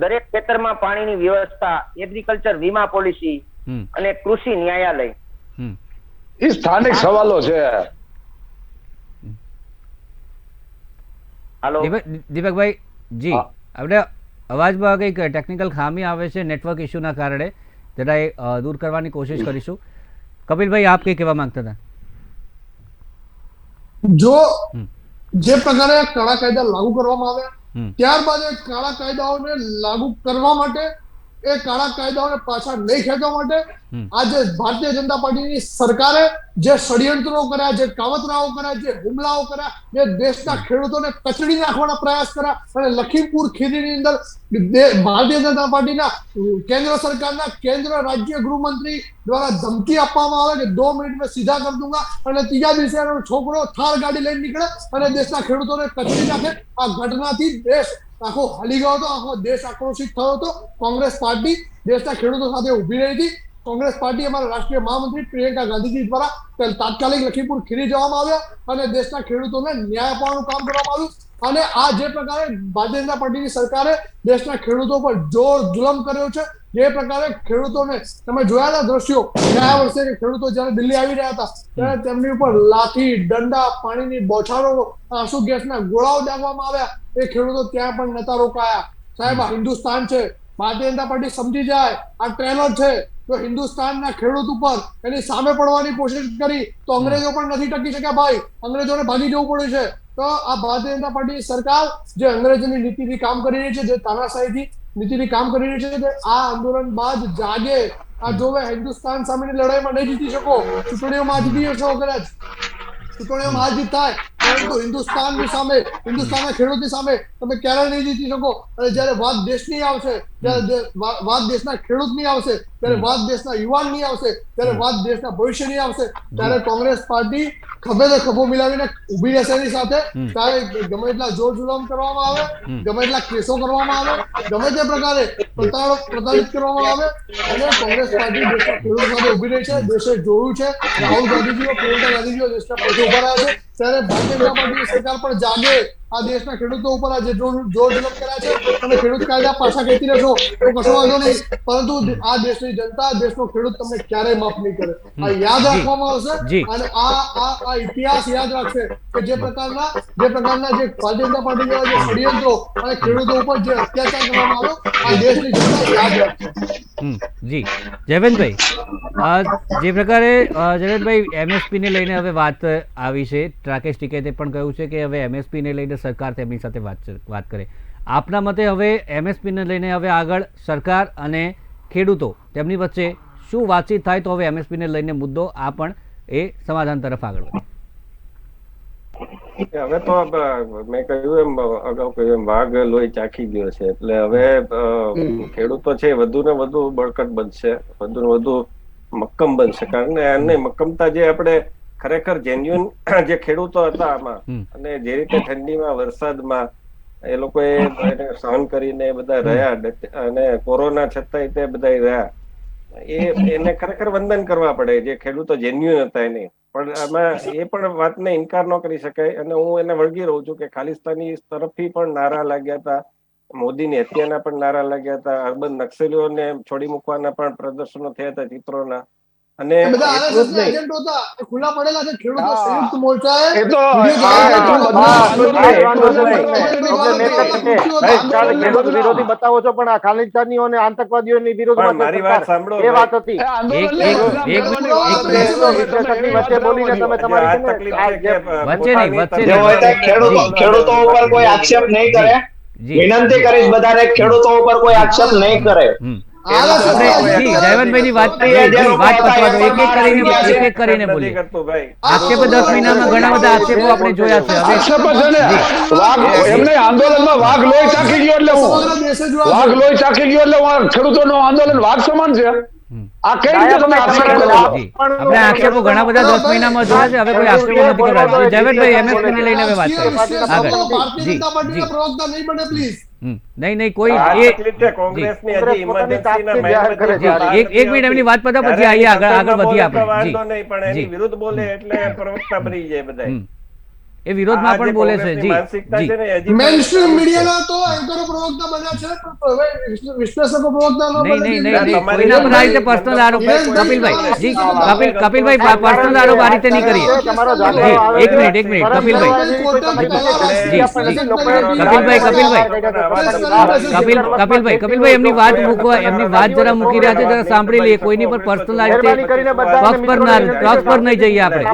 દરેક ખેતરમાં પાણીની વ્યવસ્થા, એગ્રીકલ્ચર વીમા પોલિસી અને કૃષિ ન્યાયાલય. એ સ્થાનિક સવાલો છે. હાલો દીપકભાઈ જી આપણે અવાજમાં કંઈક ટેકનિકલ ખામી આવે છે નેટવર્ક ઇસ્યુના કારણે, જરા એ દૂર કરવાની કોશિશ કરીશું. કપિલભાઈ, આપ કંઈ કહેવા માંગતા હતા? જો જે પ્રકારે કાળા કાયદા લાગુ કરવામાં આવ્યા, ત્યારબાદ એ કાળા કાયદાઓને લાગુ કરવા માટે, એ કાળા કાયદાઓને પાછા નહીં ખેંચવા માટે આજે ભારતીય જનતા પાર્ટીની સરકારે જે ષડયંત્રો કર્યા, જે કાવતરાઓ કર્યા, જે હુમલાઓ કર્યા, જે દેશના ખેડૂતોને કચડી નાખવાના પ્રયાસ કર્યા, અને લખીમપુર ખીરીની અંદર ભારતીય જનતા પાર્ટીના કેન્દ્ર સરકારના કેન્દ્ર રાજ્ય ગૃહમંત્રી દ્વારા ધમકી આપવામાં આવે કે 2 મિનિટ મેં સીધા કર દૂંગા, અને ત્રીજા દિવસે એનો છોકરો થાર ગાડી લઈને નીકળે અને દેશના ખેડૂતોને કચડી નાખે. આ ઘટનાથી દેશ આખો હાલી ગયો હતો, આખો દેશ આક્રોશિત થયો હતો. કોંગ્રેસ પાર્ટી દેશના ખેડૂતો સાથે ઉભી રહી હતી. કોંગ્રેસ પાર્ટી અમારા રાષ્ટ્રીય મહામંત્રી પ્રિયંકા ગાંધીજી દ્વારા તાત્કાલિક લખીમપુર ખીરી જવામાં આવ્યા અને દેશના ખેડૂતોને ન્યાય અપાવવાનું કામ કરવામાં આવ્યું. અને આ જે પ્રકારે ભારતીય જનતા પાર્ટીની સરકારે દેશના ખેડૂતો પર જોર જુલમ કર્યો છે, જે પ્રકારે ખેડૂતોને તમે જોયા હતા દ્રશ્યો ગયા વર્ષે કે ખેડૂતો જયારે દિલ્હી આવી રહ્યા હતા ત્યારે તેમની ઉપર લાઠી, દંડા, પાણીની બોછારો, આંસુ ગેસના ગોળાઓ દાગવામાં આવ્યા. એ ખેડૂતો ત્યાં પણ નતા રોકાયા. સાહેબ, આ હિન્દુસ્તાન છે. ભારતીય જનતા પાર્ટી સમજી જાય આ ટ્રેલર છે. તો હિન્દુસ્તાનના ખેડૂત ઉપર એની સામે પડવાની કોશિશ કરી તો અંગ્રેજો પણ નથી ટકી શક્યા ભાઈ. અંગ્રેજોને ભાગી જવું પડ્યું છે. તો આ ભારતીય જનતા પાર્ટીની સરકાર જે અંગ્રેજોની નીતિથી કામ કરી રહી છે, જે તાનાશાહીથી નીતિથી કામ કરી રહી છે, આ આંદોલન બાદ જાગે. આ જોવે હિન્દુસ્તાન સામેની લડાઈમાં નહીં જીતી શકો, ચૂંટણીઓમાં જીતી શકો કદાચ, ચૂંટણીઓમાં હાર જીત થાય, પરંતુ હિન્દુસ્તાનની સામે, હિન્દુસ્તાનના ખેડૂતની સામે તમે ક્યારેય નહીં જીતી શકો. અને જ્યારે વાત દેશની આવશે, જ્યારે વાત દેશના ખેડૂતની આવશે, ત્યારે વાત દેશના યુવાનની આવશે, ત્યારે વાત દેશના ભવિષ્યની આવશે, ત્યારે કોંગ્રેસ પાર્ટી ખભે ખભો મિલાવીને ઉભી રહેશે એની સાથે. ત્યારે ગમે એટલા જોર જુલમ કરવામાં આવે, ગમે એટલા કેસો કરવામાં આવે, ગમે તે પ્રકારે પ્રતાડિત કરવામાં આવે, અને કોંગ્રેસ પાર્ટી દેશના ખેડૂત સાથે ઉભી રહી છે. દેશે જોયું છે રાહુલ ગાંધીજીઓ, પ્રિયંકા ગાંધીજીઓ દેશના પક્ષે ઉભા રહ્યા છે. ત્યારે ભારતીય જનતા પાર્ટીની સરકાર પણ જાગે. આ દેશના ખેડૂતો ઉપર આ જે જોર જુલમ કર્યા છે, તમે ખેડૂત કાયદા પાછા ખેંચી લેશો તો કશો વાંધો નહીં, પરંતુ આ દેશની જનતા, દેશનો ખેડૂત તમને ક્યારેય માફ નહીં કરે. આ યાદ રાખવામાં આવશે અને આ ઇતિહાસ યાદ રાખશે કે જે પ્રકારના જે ભારતીય જનતા પાર્ટી જેવા જે ષડયંત્રો અને ખેડૂતો ઉપર જે અત્યાચાર કરવામાં આવ્યો, આ દેશની જનતા યાદ રાખશે. જી જયવંતભાઈ, જે પ્રકારે જયવંતભાઈ એમએસપી ને લઈને હવે વાત આવી છે, રાકેશ ટિકૈતે પણ કહ્યું છે કે હવે એમએસપી ને લઈને સરકાર તેમની સાથે વાત કરે. આપના મતે હવે એમએસપી ને લઈને હવે આગળ સરકાર અને ખેડૂતો તેમની વચ્ચે શું વાતચીત થાય તો હવે એમએસપી ને લઈને મુદ્દો આ પણ એ સમાધાન તરફ આગળ વધે? હવે તો મેં કહ્યું એમ, અગાઉ કહ્યું એમ, વાઘ લોહી ચાખી ગયો છે. એટલે હવે ખેડૂતો છે વધુ ને વધુ બળકટ બનશે, વધુ ને વધુ મક્કમ બનશે. કારણ કે એમને મક્કમતા જે આપણે ખરેખર જેન્યુઅન જે ખેડૂતો હતા આમાં, અને જે રીતે ઠંડીમાં, વરસાદમાં એ લોકોએ સહન કરીને બધા રહ્યા, અને કોરોના છતાંય તે બધા રહ્યા, એને ખરેખર વંદન કરવા પડે જે ખેડૂતો જેન્યુઅન હતા એને. પણ આમાં એ પણ વાતને ઇનકાર ન કરી શકાય, અને હું એને વળગી રહું છું કે ખાલિસ્તાની તરફથી પણ નારા લાગ્યા હતા, મોદીની હત્યાના પણ નારા લાગ્યા હતા, અર્બન નક્સલીઓને છોડી મૂકવાના પણ પ્રદર્શનો થયા હતા ચિત્રોના. અને ખુલ્લા પડેલા છે ખેડૂતો સંયુક્ત મોરચાએ ખેડૂત વિરોધી બતાવો છો, પણ આ ખાલિસ્તાનીઓ અને આતંકવાદીઓની વિરોધમાં મારી વાત સાંભળો, એ વાત હતી. વચ્ચે બોલીને તમે તમારી ખેડૂતો ઉપર કોઈ આક્ષેપ નહીં કરે. વિનંતી કરીશ બધાને, ખેડૂતો ઉપર કોઈ આક્ષેપ નહીં કરે. જયવંતભાઈની વાત પતવા દો, એક એક કરીને બોલીએ. આક્ષેપો 10 મહિનામાં ઘણા બધા આક્ષેપો આપણે જોયા છે. આક્ષેપો છે ને, એમને આંદોલનમાં વાઘ લોહી ચાખી ગયો એટલે વાઘ લોહી ચાખી ગયો એટલે ખેડૂતોનું આંદોલન વાઘ સમાન છે. આ કઈ રીતે તમે આક્ષેપ કરો? આપણે આક્ષેપો ઘણા બધા 10 મહિનામાં જોયા છે. હવે કોઈ આક્ષેપો નથી કરવા. જયવંતભાઈ એમએસપી ને લઈને હવે વાત કરીએ આગળ. નહીં કોઈ એક મિનિટ એમની વાત પતા પછી આવીએ આગળ વધીએ આપણે. વિરુદ્ધ બોલે એટલે પ્રવક્તા બની જાય બધા. એ વિરોધમાં પણ બોલે છે. જી માનસિકતા જી છે ને હજી મેઇન સ્ટ્રીમ પણ મીડિયાના તો એન્કરો પ્રવક્તા બન્યા છે, પણ હવે વિશ્લેષકો પ્રવક્તા ન નહીં બને. નહીં નહીં નહીં તમારી કોઈના પર આ રીતે તમારી પર્સનલ આરોપ કપિલભાઈ જી તમે કપિલભાઈ પર્સનલ આરોપ આ રીતે નહીં કરીએ. તમારો જી એક મિનિટ કપિલભાઈ એમની વાત મૂકવા, એમની વાત જરા મૂકી રહ્યા છે, જરા સાંભળી લઈએ. કોઈની પર પર્સનલ આ રીતે પક્ષ પર નહીં જઈએ આપણે.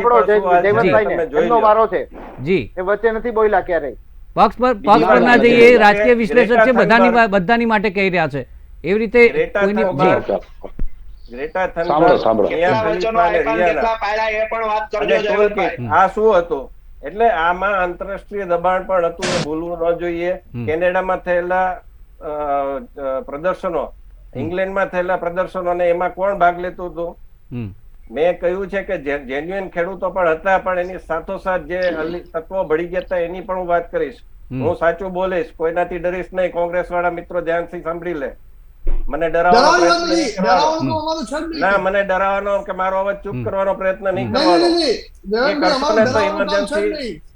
એમનો વારો છે, જી એ વચ્ચે નથી બોલ્યા ક્યારેય. પક્ષ પર ના જઈએ. એ રાજકીય વિશ્લેષક છે, બધાની માટે કહી રહ્યા છે. એવી રીતે કોઈની જી ગ્રેટા સાંભળો, સાંભળો. આ શું હતું? એટલે આમાં આંતરરાષ્ટ્રીય દબાણ પણ હતું, એ ભૂલવું ન જોઈએ. કેનેડામાં થયેલા પ્રદર્શનો, ઇંગ્લેન્ડમાં થયેલા પ્રદર્શનો, અને એમાં કોણ ભાગ લેતું હતું? મેં કહ્યું છે કે જેન્યુઅન ખેડૂતો પણ હતા, પણ એની સાથોસાથ જે તત્વો ભળી ગયા હતા એની પણ હું વાત કરીશ. હું સાચું બોલીશ, કોઈનાથી ડરીશ નહીં. કોંગ્રેસ વાળા મિત્રો ધ્યાનથી સાંભળી લે. મને ના, મને ડરાવવાનો કે મારો અવાજ ચૂપ કરવાનો પ્રયત્ન નહીં કરવાનો.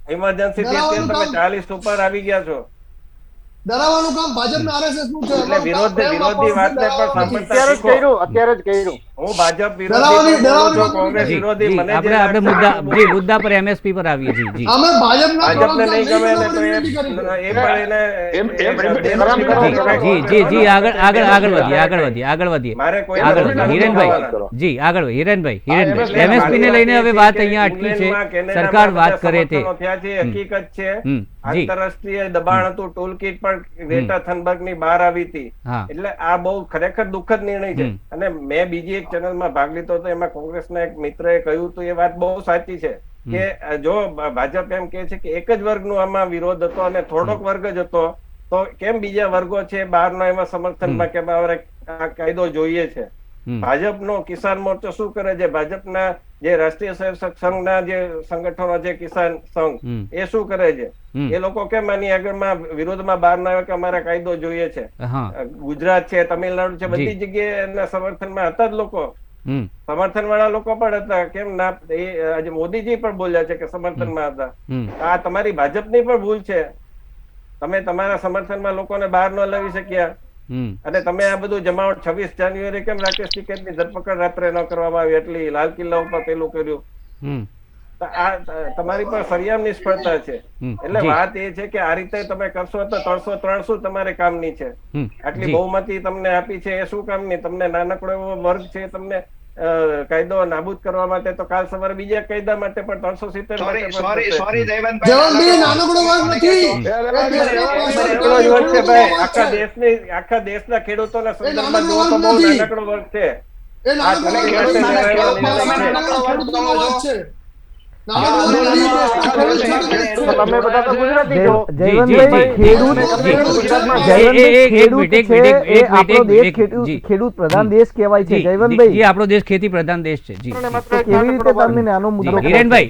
ઇમરજન્સી તમે 40 ઉપર આવી ગયા છો. ડરાવવાનું કામ ભાજપના આરએસએસ નું છે. એટલે વિરોધી વાતને પણ અત્યારે જ કર્યું. હું ભાજપ વિરોધી, કોંગ્રેસ વિરોધી. મને આપણે મુદ્દા પર એમએસપી પર આવીએ. જી જી અમે ભાજપને નહીં ગમે ને તો એ પણ જી જી આગળ વધીએ. મારે કોઈ હિરેનભાઈ જી આગળ હિરેનભાઈ એમએસપી ને લઈને હવે વાત અહીંયા અટકી છે. સરકાર વાત કરે તે હકીકત છે. આંતરરાષ્ટ્રીય દબાણ હતું, ટૂલ કીટ પણ ગ્રેટા થનબર્ગ ની બહાર આવી હતી. એટલે આ બહુ ખરેખર દુઃખદ નિર્ણય છે. અને મેં બીજી એક ચેનલમાં ભાગ લીધો હતો, એમાં કોંગ્રેસના એક મિત્રએ કહ્યું હતું, એ વાત બહુ સાચી છે કે જો ભાજપ એમ કે છે કે એક જ વર્ગનો આમાં વિરોધ હતો અને થોડોક વર્ગ જ હતો, તો કેમ બીજા વર્ગો છે બહારનો એમાં સમર્થનમાં કે આ કાયદો જોઈએ છે? ભાજપનો કિસાન મોરચો શું કરે છે? ભાજપના જે રાષ્ટ્રીય સેવક સંઘના જે સંગઠનો છે, કિસાન સંઘ, એ શું કરે છે? એ લોકો કેમ આની આગળમાં વિરોધમાં બહાર ના આવ્યા કે અમારે કાયદો જોઈએ છે? ગુજરાત છે, તમિલનાડુ છે, બધી જગ્યાએ એના સમર્થનમાં હતા જ લોકો. સમર્થન વાળા લોકો પણ હતા. કેમ ના? આજે મોદીજી પણ બોલ્યા છે કે સમર્થનમાં હતા. આ તમારી ભાજપની પણ ભૂલ છે. તમે તમારા સમર્થનમાં લોકોને બહાર ન લાવી શક્યા. અને તમે આ બધું જમાવટ 26 જાન્યુઆરી કેમ રાકેશ ટિકિટની ધરપકડ રાત્રે ન કરવામાં આવી, એટલી લાલ કિલ્લા ઉપર પેલું કર્યું? આ તમારી પર સરિયામ નિષ્ફળતા છે. એટલે વાત એ છે કે આ રીતે તમે કરશો તો 303 તમારે કામની છે. આટલી બહુમતી તમને આપી છે, એ શું કામની? તમને નાનકડો એવો વર્ગ છે, તમને કાયદો નાબૂદ કરવા માટે, તો કાલ સવારે બીજા કાયદા માટે પણ 370 આખા દેશના ખેડૂતોના સંદર્ભમાં જુઓ તો બહુ નાનકડો વર્ગ છે. તમે બધા તો ગુજરાતી છો. ખેડૂત પ્રધાન દેશ કહેવાય છે જયવંતભાઈ. આપણો દેશ ખેતી પ્રધાન દેશ છે. જી કેવી રીતે તમે નાનો મુદ્દો હિરેનભાઈ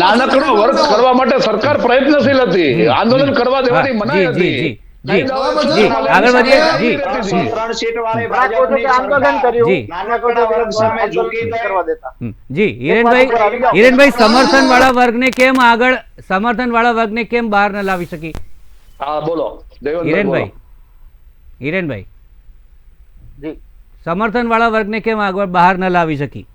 નાનકડો વર્ગ કરવા માટે સરકાર પ્રયત્નશીલ હતી. આંદોલન કરવા દેવાની મનાઈ હતી. જી આગળ વધીએ. જી હિરેનભાઈ સમર્થન વાળા વર્ગને કેમ બહાર ન લાવી શકી? હા બોલો હિરેનભાઈ સમર્થન વાળા વર્ગને કેમ આગળ બહાર ન લાવી શકી?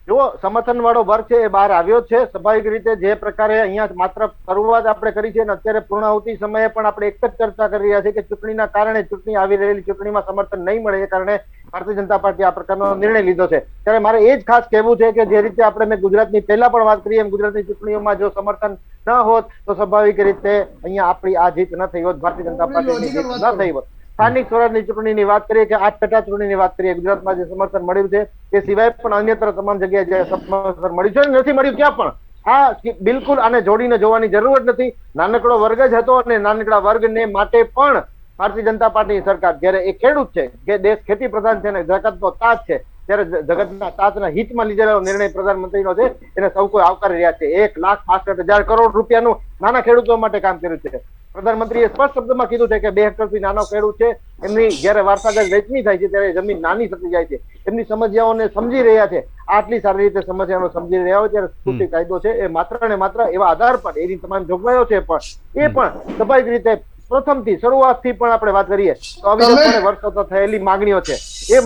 જુઓ, સમર્થન વાળો વર્ગ છે એ બહાર આવ્યો છે. સ્વાભાવિક રીતે જે પ્રકારે અહીંયા માત્ર શરૂઆત આપણે કરી છે, અને અત્યારે પૂર્ણાહુતિ સમયે પણ આપણે એક જ ચર્ચા કરી રહ્યા છીએ કે ચૂંટણીના કારણે, ચૂંટણી આવી રહેલી ચૂંટણીમાં સમર્થન નહીં મળે એ કારણે ભારતીય જનતા પાર્ટી આ પ્રકારનો નિર્ણય લીધો છે. ત્યારે મારે એ જ ખાસ કહેવું છે કે જે રીતે આપણે મેં ગુજરાતની પહેલા પણ વાત કરી એમ, ગુજરાતની ચૂંટણીઓમાં જો સમર્થન ન હોત તો સ્વાભાવિક રીતે અહીંયા આપણી આ જીત ન થઈ હોત, ભારતીય જનતા પાર્ટીની જીત ન થઈ હોત. સ્થાનિક સ્વરાજની ચૂંટણીની વાત કરીએ કે 8 પેટા ચૂંટણીની વાત કરીએ, ગુજરાતમાં જે સમર્થન મળ્યું છે એ સિવાય પણ અન્યત્ર તમામ જગ્યાએ જે સમર્થન મળ્યું છે, નથી મળ્યું ક્યાં પણ, આ બિલકુલ આને જોડીને જોવાની જરૂર જ નથી. નાનકડો વર્ગ જ હતો અને નાનકડા વર્ગને માટે પણ ભારતીય જનતા પાર્ટીની સરકાર, જ્યારે એ ખેડૂત છે, કે દેશ ખેતી પ્રધાન છે અને જગતનો તાજ છે, ત્યારે જગતના તાજના હિતમાં લીધેલો નિર્ણય પ્રધાનમંત્રીનો છે, એને સૌ કોઈ આવકારી રહ્યા છે. 1,65,000 કરોડ રૂપિયાનું નાના ખેડૂતો માટે કામ કર્યું છે. પ્રધાનમંત્રીએ સ્પષ્ટ શબ્દમાં કીધું છે કે 2 હેક્ટરથી નાનો ખેડૂત છે, એમની જયારે વારસાગત વહેંચણી થાય છે ત્યારે જમીન નાની થતી જાય છે, એમની સમસ્યાઓને સમજી રહ્યા છે. આટલી સારી રીતે સમસ્યાનો સમજી રહ્યા હોય ત્યારે કૃષિ કાયદો છે એ માત્ર ને માત્ર એવા આધાર પર એની તમામ જોગવાઈઓ છે પણ એ પણ સ્વાભાવિક રીતે પ્રથમથી શરૂઆતથી પણ આપણે વાત કરીએ તો અવિરતપણે વર્ષોથી થયેલી માંગણીઓ છે. એ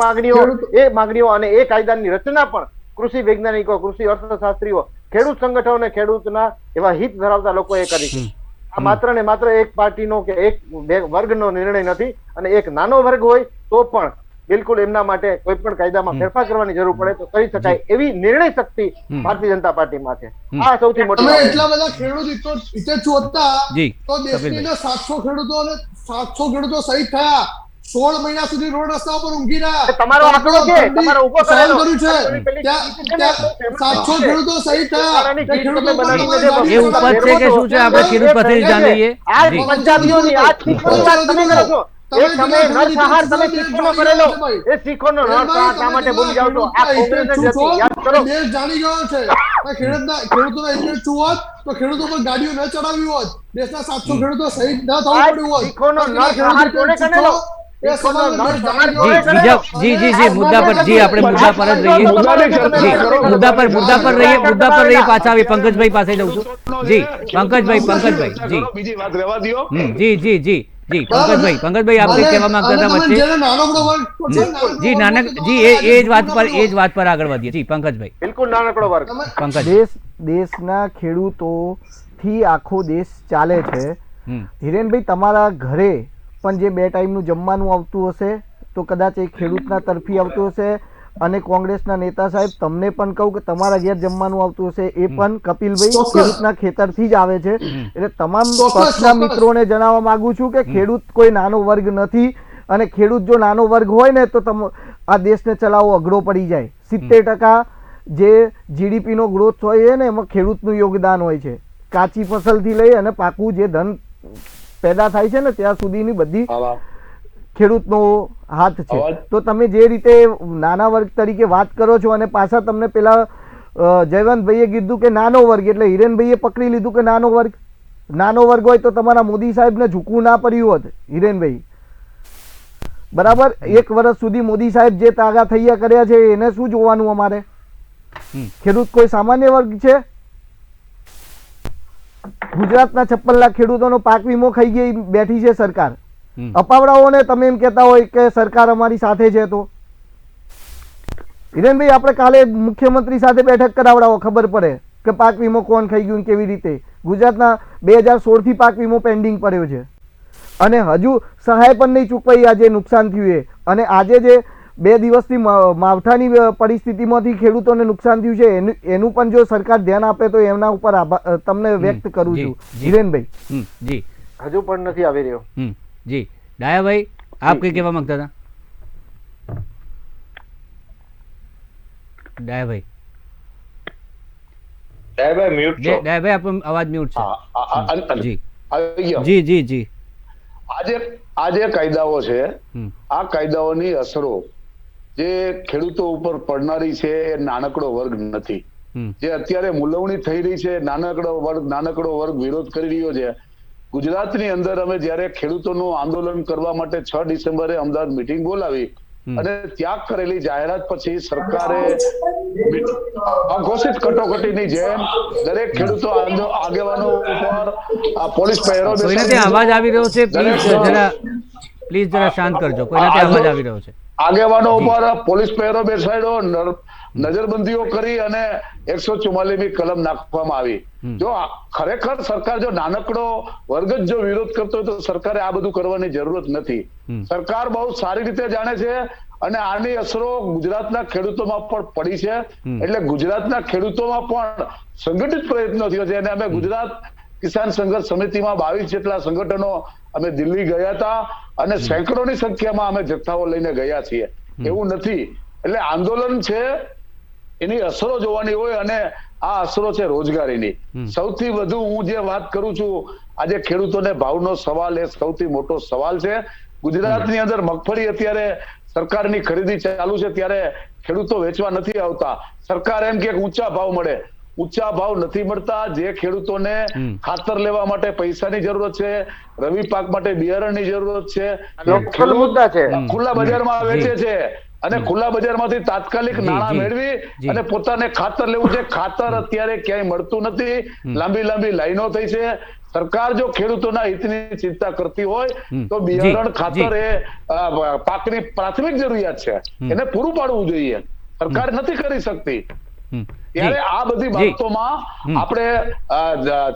માંગણીઓ અને એ કાયદાની રચના પણ કૃષિ વૈજ્ઞાનિકો, કૃષિ અર્થશાસ્ત્રીઓ, ખેડૂત સંગઠનો અને ખેડૂતના એવા હિત ધરાવતા લોકોએ કરી છે. આ માત્ર ને માત્ર એક પાર્ટીનો કે એક વર્ગનો નિર્ણય નથી, અને એક નાનો વર્ગ હોય તો પણ બિલકુલ એમના માટે કોઈ પણ કાયદામાં ફેરફાર કરવાની જરૂર પડે તો કરી શકાય એવી નિર્ણય શક્તિ ભારતીય જનતા પાર્ટીમાં છે. આ સૌથી મોટી તમે એટલા બધા ખેડૂત હિતેચ્છુ હતા તો દેશની 700 ખેડૂતો શહીદ થયા, 16 મહિના સુધી રોડ રસ્તા ઉપર ઊંઘી રહ્યા. તમારો આંકડો છે, તમારો ઉભો કરેલો છે 700 ખેડૂતો શહીદ થયા. એ ઉપજ છે કે શું છે આપણે ખેડૂત પાસેથી જાણી લઈએ. આ પંજાબીઓની આ શીખોની વાત તમે કરો છો. એક સમય નરસંહાર તમે શીખોનો કરેલો, એ શીખોનો નરસંહાર શા માટે ભૂલી જાવ છો? આ કોંગ્રેસ જ હતી, યાદ કરો. દેશ જાણી ગયો છે ખેડૂતોના હિતેચ્છુ હોત તો ખેડૂતો પર ગાડીઓ ન ચડાવી હોત, દેશના 700 ખેડૂતો શહીદ ન થવું પડ્યું હોત. શીખોનો નરસંહાર કોણે કરેલો? મુદ્દા પર આપણે મુદ્દા પર જ રહીએ. મુદ્દા પર રહીએ. પાછા આવી પંકજભાઈ પાસે જઉં છું. જી પંકજભાઈ જી બીજી વાત રહેવા દો. જી પંકજભાઈ આપ કઈ કહેવા માંગતા હતા વચ્ચે? જી જી એ જ વાત પર આગળ વધીએ. જી પંકજભાઈ. બિલકુલ નાનકડો વર્ગ. પંકજ, દેશના ખેડૂતોથી આખો દેશ ચાલે છે. હિરેનભાઈ, તમારા ઘરે પણ જે 2 ટાઈમનું જમવાનું આવતું હશે તો કદાચ એ ખેડૂતના તરફી આવતું હશે, અને કોંગ્રેસના નેતા સાહેબ તમને પણ કહું કે તમારા ઘેર જમવાનું આવતું હશે એ પણ કપિલભાઈ ખેડૂતના ખેતરથી જ આવે છે. એટલે તમામ પક્ષના મિત્રોને જણાવવા માંગુ છું કે ખેડૂત કોઈ નાનો વર્ગ નથી, અને ખેડૂત જો નાનો વર્ગ હોય ને તો આ દેશને ચલાવવો અઘરો પડી જાય. 70% જે જીડીપીનો ગ્રોથ હોય ને એમાં ખેડૂતનું યોગદાન હોય છે. કાચી ફસલથી લઈ અને પાકું જે ધન પેદા થાય છે ને ત્યાં સુધીની બધી ખેડૂતનો હાથ છે. તો તમે જે રીતે નાના વર્ગ તરીકે વાત કરો છો, અને પાછા તમને પેલા જયવંતભાઈએ કીધું કે નાનો વર્ગ, એટલે હિરેનભાઈએ પકડી લીધું કે નાનો વર્ગ હોય તો તમારા મોદી સાહેબને ઝૂકવું ના પડ્યું હોત. હિરેનભાઈ બરાબર, 1 વર્ષ સુધી મોદી સાહેબ જે તાગા થયા કર્યા છે એને શું જોવાનું અમારે? ખેડૂત કોઈ સામાન્ય વર્ગ છે? ગુજરાતના 56 લાખ ખેડૂતોનો પાક વીમો ખાઈ ગઈ બેઠી છે સરકાર. અપાવડાઓને તમે એમ કહેતા હોય કે સરકાર અમારી સાથે છે. તો હિરેનભાઈ, આપણે કાલે મુખ્યમંત્રી સાથે બેઠક કરાવડાવો, ખબર પડે કે પાક વીમો કોણ ખાઈ ગયું કેવી રીતે. ગુજરાતના 2016 થી પાક વીમો પેન્ડિંગ પડ્યો છે, અને હજુ સહાય પણ નહીં ચૂકવાઈ. આજે નુકસાન થયું એ, અને આજે જે 2 દિવસથી માવઠાની પરિસ્થિતિમાંથી ખેડૂતોને નુકસાન થયું છે એનું પણ જો સરકાર ધ્યાન આપે તો એમના ઉપર તમને વ્યક્ત કરું છું. હિરેનભાઈ જી હજુ પણ નથી આવી રહ્યો. જી ડાયાભાઈ, આપ કઈ કહેવા માંગતા હતા? ડાયાભાઈ મ્યુટ છો. ડાયાભાઈ આપણો અવાજ મ્યુટ છે. જી આ જે કાયદાઓ છે, આ કાયદાઓની અસરો જે ખેડૂતો ઉપર પડનારી છે એ નાનકડો વર્ગ નથી. જે અત્યારે મૂલવણી થઈ રહી છે, નાનકડો વર્ગ વિરોધ કરી રહ્યો છે. ગુજરાતની અંદર અમે જયારે ખેડૂતોનું આંદોલન કરવા માટે 6 ડિસેમ્બરે અમદાવાદ મીટિંગ બોલાવી, અને ત્યાં કરેલી જાહેરાત પછી સરકારે અઘોષિત કટોકટીની જેમ દરેક ખેડૂતો આગેવાનો ઉપર પોલીસ પહેરો અવાજ આવી રહ્યો છે. પ્લીઝ જરા શાંત કરજો. કોઈનાથી અવાજ આવી રહ્યો છે. આગેવાનો ઉપર પોલીસ પહેરો બેસાડ્યો, નજરબંધીઓ કરી અને 144મી કલમ નાખવામાં આવી. જો ખરેખર સરકાર જો નાનકડો વર્ગ જ જો વિરોધ કરતો હોય તો સરકારે આ બધું કરવાની જરૂરત નથી. સરકાર બહુ સારી રીતે જાણે છે, અને આની અસરો ગુજરાતના ખેડૂતોમાં પણ પડી છે. એટલે ગુજરાતના ખેડૂતોમાં પણ સંગઠિત પ્રયત્નો થયો છે, અને અમે ગુજરાત કિસાન સંઘર્ષ સમિતિમાં 22 જેટલા સંગઠનો અમે દિલ્હી ગયા હતા, અને સેંકડોની સંખ્યામાં અમે જથ્થાઓ લઈને ગયા છીએ. એવું નથી. એટલે આંદોલન છે એની અસરો જોવાની હોય, અને આ અસરો છે રોજગારીની. સૌથી વધુ હું જે વાત કરું છું, આજે ખેડૂતોને ભાવનો સવાલ એ સૌથી મોટો સવાલ છે. ગુજરાતની અંદર મગફળી અત્યારે સરકારની ખરીદી ચાલુ છે, ત્યારે ખેડૂતો વેચવા નથી આવતા. સરકાર એમ કે ઊંચા ભાવ મળે. ઊંચા ભાવ નથી મળતા. જે ખેડૂતોને ખાતર લેવા માટે પૈસાની જરૂરત છે, રવિ પાક માટે બિયારણની જરૂરત છે, લોકલ મુદ્દા છે, ખુલ્લા બજારમાં વેચે છે. અને ખુલ્લા બજારમાંથી તાત્કાલિક નાણાં જી. મેળવી અને પોતાને ખાતર લેવું છે. ખાતર અત્યારે ક્યાંય મળતું નથી. લાંબી લાંબી લાઈનો થઈ છે. સરકાર જો ખેડૂતોના હિતની ચિંતા કરતી હોય તો બિયારણ ખાતર એ પાકની પ્રાથમિક જરૂરિયાત છે, એને પૂરું પાડવું જોઈએ. સરકાર નથી કરી શકતી. ત્યારે આ બધી બાબતોમાં આપણે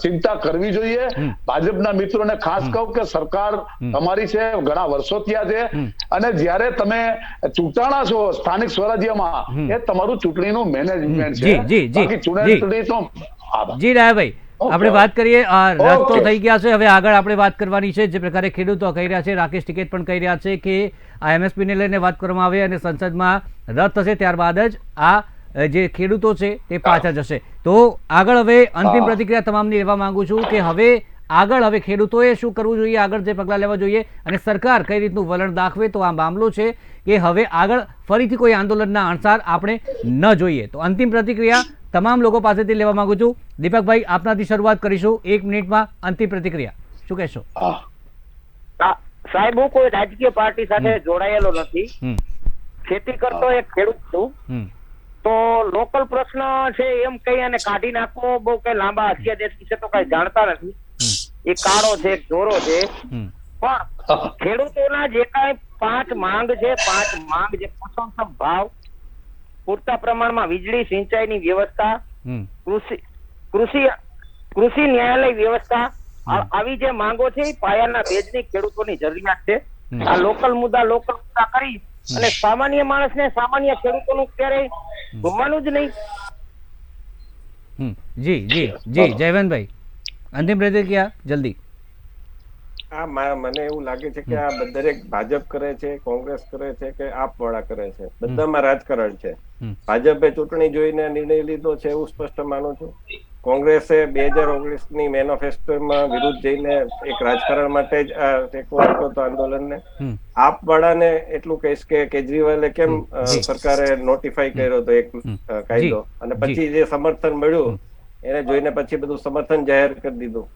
ચિંતા કરવી જોઈએ. ભાજપના મિત્રોને ખાસ કહું કે સરકાર તમારી છે, ઘણા વર્ષો થયા છે, અને જ્યારે તમે ચૂંટાણા છો સ્થાનિક સ્વરાજ્યમાં, એ તમારું ચૂંટણીનું મેનેજમેન્ટ છે. બાકી ચૂંટણી તો જી ડાયાભાઈ, આપણે વાત કરીએ. રદ તો થઈ ગયા છે, હવે આગળ આપણે વાત કરવાની છે. જે પ્રકારે ખેડૂતો કહી રહ્યા છે, રાકેશ ટિકેત પણ કહી રહ્યા છે કે આ MSP ને લઈને વાત કરવામાં આવે અને સંસદમાં રદ થશે ત્યારબાદ જ આ જે ખેડૂતો છે તે પાછા જશે. તો આગળ હવે અંતિમ પ્રતિક્રિયા તમામની લેવા માંગુ છું કે હવે આગળ હવે ખેડૂતોએ શું કરવું જોઈએ, આગળ જે પગલાં લેવા જોઈએ અને સરકાર કઈ રીતનું વલણ દાખવે. તો આ મામલો છે કે હવે આગળ ફરીથી કોઈ આંદોલનના અણસાર આપણે ન જોઈએ. તો અંતિમ પ્રતિક્રિયા તમામ લોકો પાસેથી લેવા માંગુ છું. દીપકભાઈ, આપનાથી શરૂઆત કરીશું. 1 મિનિટમાં અંતિમ પ્રતિક્રિયા શું કહેશો? સાહેબ, હું કોઈ રાજકીય પાર્ટી સાથે જોડાયેલો નથી. ખેતી કરતો એક ખેડૂત છું. તો લોકલ પ્રશ્ન છે એમ કઈ અને કાઢી નાખવો બહુ કઈ લાંબા અધ્યાદેશ વિશે તો કઈ જાણતા નથી. એ કાળો છે, જોરો છે, પણ ખેડૂતોના જે કઈ 5 માંગ છે, 5 માંગ જે પોષણક્ષમ ભાવ, પૂરતા પ્રમાણમાં વીજળી, સિંચાઈની વ્યવસ્થા, કૃષિ ન્યાયાલય વ્યવસ્થા, આવી જે માંગો છે એ પાયાના ભેજની ખેડૂતોની જરૂરિયાત છે. આ લોકલ મુદ્દા કરી અને સામાન્ય માણસને, સામાન્ય ખેડૂતોનું ક્યારેય ગુમવાનું જ નહીં. જી જી જી જયવંતભાઈ, અંતિમ પ્રતિક્રિયા જલ્દી. મને એવું લાગે છે કે આ દરેક ભાજપ કરે છે, કોંગ્રેસ કરે છે કે આપ વાળા કરે છે, બધામાં રાજકારણ છે. ભાજપે ચૂંટણી જોઈને નિર્ણય લીધો છે એવું સ્પષ્ટ માનું છું. કોંગ્રેસે 2019ની મેનિફેસ્ટોમાં વિરુદ્ધ જઈને એક રાજકારણ માટે જ આ ટેકો આપ્યો હતો આંદોલનને. આપ વાળાને એટલું કહીશ કે કેજરીવાલે કેમ સરકારે નોટિફાઈ કર્યો હતો એક કાયદો, અને પછી જે સમર્થન મળ્યું એને જોઈને પછી બધું સમર્થન જાહેર કરી દીધું.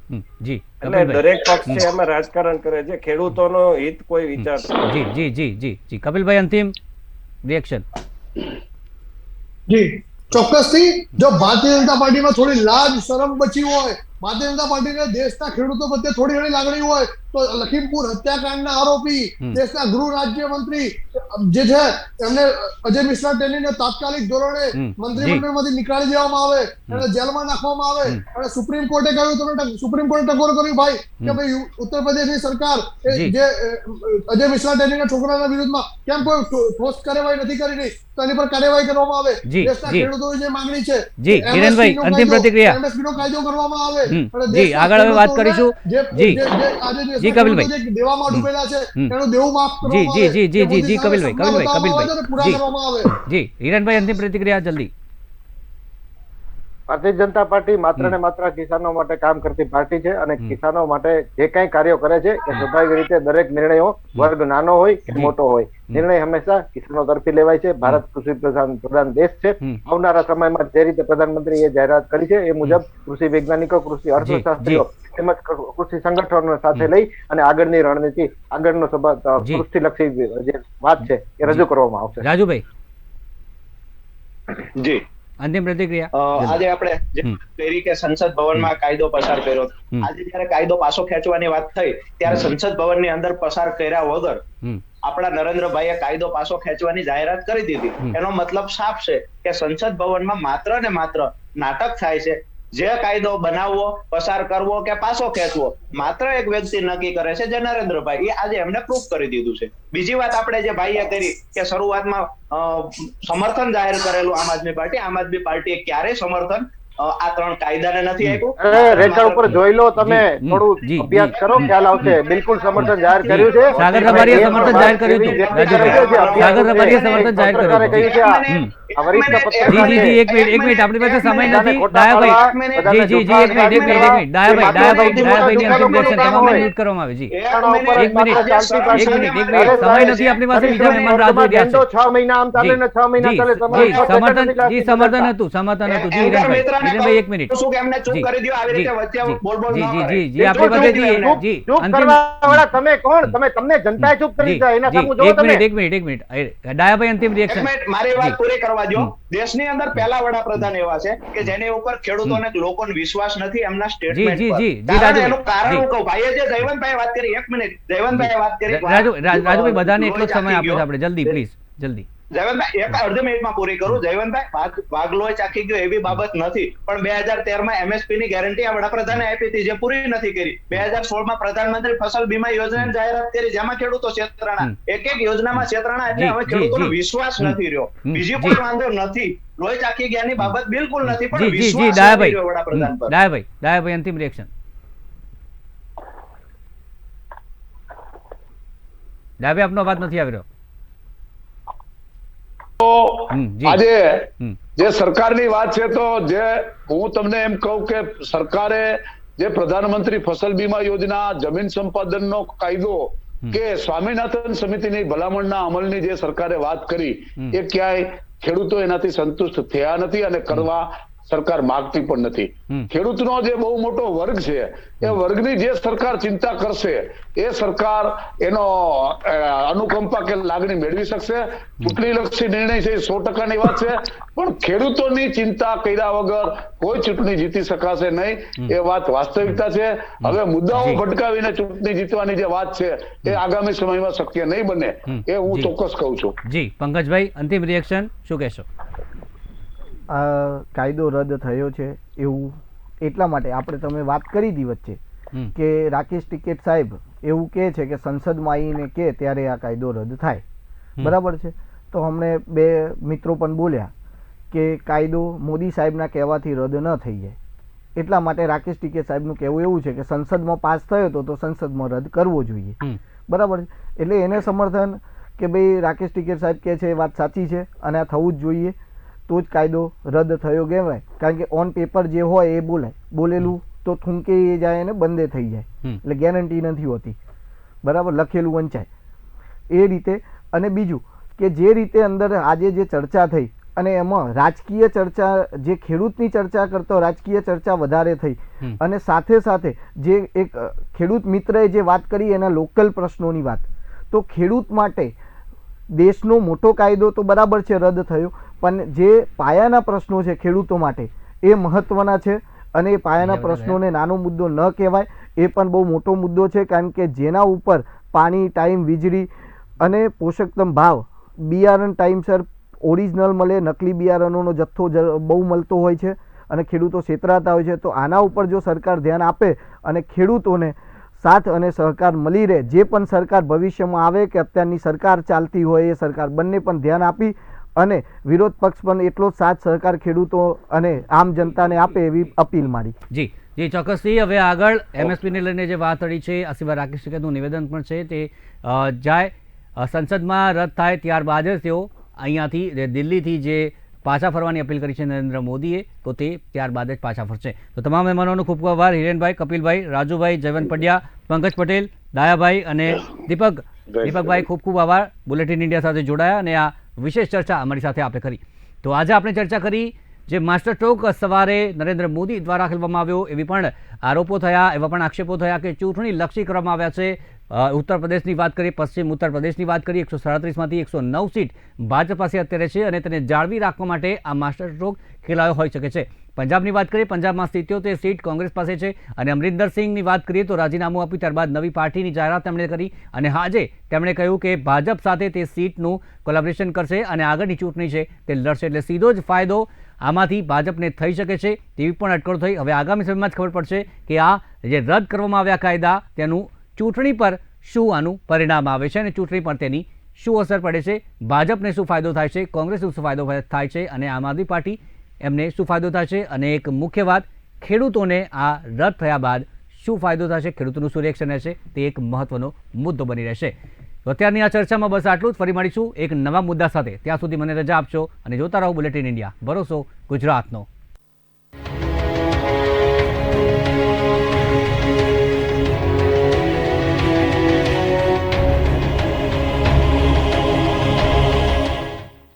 એટલે દરેક પક્ષ છે એમાં રાજકારણ કરે છે, ખેડૂતોનો હિત કોઈ વિચારતો. જી જી જી જી જી કપિલભાઈ, અંતિમ રિએક્શન. જી ચોક્કસથી, જો ભારતીય જનતા પાર્ટીમાં થોડી લાજ શરમ બચી હોય, ભારતીય જનતા પાર્ટીને દેશના ખેડૂતો પ્રત્યે થોડી ઘણી લાગણી હોય, તો લખીમપુર હત્યાકાંડના આરોપી દેશના ગૃહ રાજ્યમંત્રી જે છે એમને અજય મિશ્રા ટેનીને તાત્કાલિક ધોરણે મંત્રીમંડળમાંથી નીકાળી દેવામાં આવે, એને જેલમાં નાખવામાં આવે. અને સુપ્રીમ કોર્ટે કહ્યું, સુપ્રીમ કોર્ટે ટકોર કર્યું ભાઈ કે ભાઈ ઉત્તર પ્રદેશની સરકાર જે અજય મિશ્રા ટેનીના છોકરાના વિરુદ્ધમાં કેમ કોઈ ઠોસ કાર્યવાહી નથી કરી રહી, તો એની પર કાર્યવાહી કરવામાં આવે. દેશના ખેડૂતોની જે માંગણી છે, જી કિરણભાઈ, અંતિમ પ્રતિક્રિયા. MSP નો કાયદો કરવામાં આવે. જી આગળ હવે વાત કરીશું. જી જી કપિલભાઈ, દેવામાં ડૂબેલા છે એનું દેવું માફ જી જી જી જી જી જી કપિલભાઈ જી હિરણભાઈ, અંતિમ પ્રતિક્રિયા જલ્દી. ભારતીય જનતા પાર્ટી માત્ર ને માત્ર કિસાનો માટે કામ કરતી પાર્ટી છે, અને કિસાનો માટે જે કઈ કાર્યો કરે છે એ સ્વાભાવિક રીતે દરેક નિર્ણયો વર્ગ નાનો હોય કે મોટો હોય, નિર્ણય હંમેશા કિસાનો તરફી લેવાય છે. ભારત કૃષિ પ્રધાન દેશ છે. આવનારા સમયમાં જે રીતે પ્રધાનમંત્રીએ જાહેરાત કરી છે એ મુજબ કૃષિ વૈજ્ઞાનિકો, કૃષિ અર્થશાસ્ત્રીઓ તેમજ કૃષિ સંગઠનો સાથે લઈ અને આગળની રણનીતિ, આગળનો કૃષિલક્ષી જે વાત છે એ રજૂ કરવામાં આવશે. રાજુભાઈ, જી અંતિમ પ્રતિક્રિયા. આજે આપણે કરી કે સંસદ ભવનમાં કાયદો પસાર કર્યો. આજે જયારે કાયદો પાછો ખેંચવાની વાત થઈ ત્યારે સંસદ ભવનની અંદર પસાર કર્યા વગર આપણા નરેન્દ્રભાઈએ કાયદો પાછો ખેંચવાની જાહેરાત કરી દીધી. એનો મતલબ સાફ છે કે સંસદ ભવનમાં માત્ર ને માત્ર નાટક થાય છે. જે કાયદો બનાવવો, પસાર કરવો કે પાછો ખેંચવો માત્ર એક વ્યક્તિ નક્કી કરે છે, જે નરેન્દ્રભાઈ. એ આજે એમને પ્રૂફ કરી દીધું છે. બીજી વાત આપણે જે ભાઈએ કરી કે શરૂઆતમાં સમર્થન જાહેર કરેલું આમ આદમી પાર્ટીએ ક્યારેય સમર્થન આ 3 કાયદાને નથી આપ્યું. રેકોર્ડ ઉપર જોઈ લો, તમે થોડું અભ્યાસ કરો, ખ્યાલ આવશે. બિલકુલ સમર્થન જાહેર કર્યું છે. સાગર રબારીએ સમર્થન જાહેર કર્યું હતું. સાગર રબારીએ સમર્થન જાહેર કર્યું હતું. જી જી એક મિનિટ આપણી પાસે સમય નથી. ડાયાભાઈ, જી જી જી એક મિનિટ ડાયાભાઈ ની અંતિમ રિએક્શન તમામને મ્યુટ કરવામાં આવે. જી એક મિનિટ સમય નથી આપણી પાસે. બીજા મહેમાન રાહ જોઈ રહ્યા છે. 6 મહિના આમ ચાલે ને 6 મહિના ચાલે. સમર્થન હતું જી હિરણભાઈ. હિરેનભાઈ એક મિનિટ કહું છું કે એમને ચૂપ જી, કરી દો, આવી રીતે જી, વચ્ચે જી, બોલ જી, ન જી, કરે. જી, જી, આપણી ચૂપ પાસે કરી દો એમને. જી, ચૂપ અંતિમ કરવા વાળા તમે કોણ? તમને જનતાએ ચૂપ કરી જી, દીધા, એના જી, સામું જોવો તમે. એક મિનિટ ડાયાભાઈ અંતિમ એક રિએક્શન મિનિટ મારી વાત જી. પૂરી કરવા દો. હમ. દેશની અંદર પહેલા વડાપ્રધાન એવા છે કે જેની ઉપર ખેડૂતોને લોકોનો વિશ્વાસ નથી એમના સ્ટેટમેન્ટ જી, પર. જી, જી, કારણ રાજુભાઈ. એનું કારણ જી. હું કહું, ભાઈએ જે જયવંતભાઈએ વાત કરી, એક મિનિટ જયવંતભાઈએ વાત કરી, રાજુભાઈ બધાને એટલો જ લોહી સમય ચાખી આપ્યો છે ગયો. આપણે જલ્દી પ્લીઝ જલ્દી જયવંતભાઈ એક અડધી મિનિટમાં પૂરી કરું. જયવંતભાઈ ભાગ લોહી ચાખી ગયો એવી બાબત નથી, પણ 2013 MSP ની ગેરંટી આ વડાપ્રધાને આપી હતી, જે પૂરી નથી કરી. 2016 પ્રધાનમંત્રી ફસલ બીમા યોજનાની જાહેરાત કરી, જેમાં ખેડૂતો છેતરાણા. એક યોજનામાં છેતરાણા, એટલે જી, હવે જી, ખેડૂતોનો જી. વિશ્વાસ નથી રહ્યો. બીજી જી. કોઈ વાંધો નથી, લોહી ચાખી ગયાની બાબત બિલકુલ નથી, પણ જી જી જી વિશ્વાસ નથી ડાયાભાઈ રહ્યો વડાપ્રધાન પર. ડાયાભાઈ અંતિમ રિએક્શન ડાયાભાઈ આપનો અવાજ નથી આવી રહ્યો જી. આજે હમ. જે સરકારની વાત છે, તો જે હું તમને એમ કહું કે સરકારે જે પ્રધાનમંત્રી ફસલ બીમા યોજના, જમીન સંપાદનનો કાયદો કે સ્વામિનાથન સમિતિની ભલામણના અમલની જે સરકારે વાત કરી, એ ક્યાંય ખેડૂતો એનાથી સંતુષ્ટ થયા નથી અને કરવા સરકાર માંગતી પણ નથી. ખેડૂતનો જે બહુ મોટો વર્ગ છે, એ વર્ગની જે સરકાર ચિંતા કરશે, એ સરકાર એનો અનુકંપા કે લાગણી મેળવી શકશે. ચૂંટણીલક્ષી નિર્ણય છે, 100%ની વાત છે, પણ ખેડૂતોની ચિંતા કર્યા વગર કોઈ ચૂંટણી જીતી શકાશે નહીં, એ વાત વાસ્તવિકતા છે. હવે મુદ્દાઓ ભટકાવીને ચૂંટણી જીતવાની જે વાત છે, એ આગામી સમયમાં શક્ય નહીં બને, એ હું ચોક્કસ કહું છું. જી પંકજભાઈ અંતિમ રિએક્શન શું કહેશો? આ કાયદો રદ થયો છે એવું એટલા માટે આપણે તમે વાત કરી દી વચ્ચે કે રાકેશ ટિકેટ સાહેબ એવું કહે છે કે સંસદમાં આવીને કે ત્યારે આ કાયદો રદ થાય, બરાબર છે. તો હમણે બે મિત્રો પણ બોલ્યા કે કાયદો મોદી સાહેબના કહેવાથી રદ ન થઈ જાય, એટલા માટે રાકેશ ટિકેટ સાહેબનું કહેવું એવું છે કે સંસદમાં પાસ થયો તો સંસદમાં રદ કરવો જોઈએ, બરાબર છે. એટલે એને સમર્થન કે ભાઈ રાકેશ ટિકેટ સાહેબ કહે છે એ વાત સાચી છે અને આ થવું જ જોઈએ, તો જ કાયદો રદ થયો કહેવાય. કારણ કે ઓન પેપર જે હોય એ બોલાય, બોલેલું તો થૂંકી જાય અને બંધે થઈ જાય, એટલે ગેરંટી નથી હોતી, બરાબર, લખેલું વંચાય એ રીતે. અને બીજું કે જે રીતે અંદર આજે જે ચર્ચા થઈ અને એમાં રાજકીય ચર્ચા, જે ખેડૂતની ચર્ચા કરતો રાજકીય ચર્ચા વધારે થઈ, અને સાથે સાથે જે એક ખેડૂત મિત્રએ જે વાત કરી એના લોકલ પ્રશ્નોની વાત, તો ખેડૂત માટે દેશનો મોટો કાયદો તો બરાબર છે રદ થયો, પણ જે પાયાના પ્રશ્નો છે ખેડૂતો માટે એ મહત્વના છે, અને એ પાયાના પ્રશ્નોને નાનો મુદ્દો ન કહેવાય, એ પણ બહુ મોટો મુદ્દો છે. કારણ કે જેના ઉપર પાણી, ટાઈમ, વીજળી અને પોષકતમ ભાવ, બિયારણ ટાઈમસર ઓરિજિનલ મળે, નકલી બિયારણોનો જથ્થો બહુ મળતો હોય છે અને ખેડૂતો છેતરાતા હોય છે. તો આના ઉપર જો સરકાર ધ્યાન આપે અને ખેડૂતોને સાથ અને સહકાર મળી રહે, જે પણ સરકાર ભવિષ્યમાં આવે કે અત્યારની સરકાર ચાલતી હોય એ સરકાર, બંને પણ ધ્યાન આપી અને વિરોધ પક્ષ પણ એટલો જ સાથ સહકાર ખેડૂતો અને આમ જનતાને આપે એવી અપીલ મારી. જી જી ચોક્કસથી. હવે આગળ MSPને લઈને જે વાત કરી છે, આ સિવાય રાકેશ ટિકેટનું નિવેદન પણ છે, તે જાય સંસદમાં રદ થાય ત્યારબાદ જ તેઓ અહીંયાથી દિલ્હીથી જે પાછા ફરવાની અપીલ કરી છે નરેન્દ્ર મોદીએ, તો તે ત્યારબાદ જ પાછા ફરશે. તો તમામ મહેમાનોનો ખૂબ ખૂબ આભાર. હિરેનભાઈ, કપિલભાઈ, રાજુભાઈ, જયવંત પંડ્યા, પંકજ પટેલ, ડાયાભાઈ અને દીપકભાઈ ખૂબ ખૂબ આભાર બુલેટિન ઇન્ડિયા સાથે જોડાયા અને આ વિશેષ ચર્ચા અમારી સાથે આપણે કરી. તો આજે આપણે ચર્ચા કરી જે માસ્ટર સ્ટ્રોક સવારે નરેન્દ્ર મોદી દ્વારા ખેલવામાં આવ્યો, એવી પણ આરોપો થયા, એવા પણ આક્ષેપો થયા કે ચૂંટણી લક્ષી કરવામાં આવ્યા છે. ઉત્તર પ્રદેશની વાત કરીએ, પશ્ચિમ ઉત્તર પ્રદેશની વાત કરીએ, 137માંથી 109 સીટ ભાજપ પાસે અત્યારે છે અને તેને જાળવી રાખવા માટે આ માસ્ટર સ્ટ્રોક ખેલાયો હોઈ શકે છે. પંજાબની વાત કરીએ, પંજાબમાં 77 સીટ કોંગ્રેસ પાસે છે અને અમરિંદર સિંહની વાત કરીએ તો રાજીનામું આપ્યું, ત્યારબાદ નવી પાર્ટીની જાહેરાત તેમણે કરી અને આજે તેમણે કહ્યું કે ભાજપ સાથે તે સીટનું કોલેબોરેશન કરશે અને આગળની ચૂંટણી છે તે લડશે. એટલે સીધો જ ફાયદો આમાંથી ભાજપને થઈ શકે છે તેવી પણ અટકળો થઈ. હવે આગામી સમયમાં જ ખબર પડશે કે આ જે રદ કરવામાં આવ્યા કાયદા, તેનું ચૂંટણી પર શું આનું પરિણામ આવે છે અને ચૂંટણી પર તેની શું અસર પડે છે, ભાજપને શું ફાયદો થાય છે, કોંગ્રેસને શું ફાયદો થાય છે અને આમ આદમી પાર્ટી એમને શું ફાયદો થાય છે, અને એક મુખ્ય વાત, ખેડૂતોને આ રદ થયા બાદ શું ફાયદો થશે, ખેડૂતોનું શું રિએક્શન રહેશે, તે એક મહત્વનો મુદ્દો બની રહેશે. તો અત્યારની આ ચર્ચામાં બસ આટલું જ. ફરી મળીશું એક નવા મુદ્દા સાથે. ત્યાં સુધી મને રજા આપશો અને જોતા રહો બુલેટિન ઇન્ડિયા, ભરોસો ગુજરાતનો.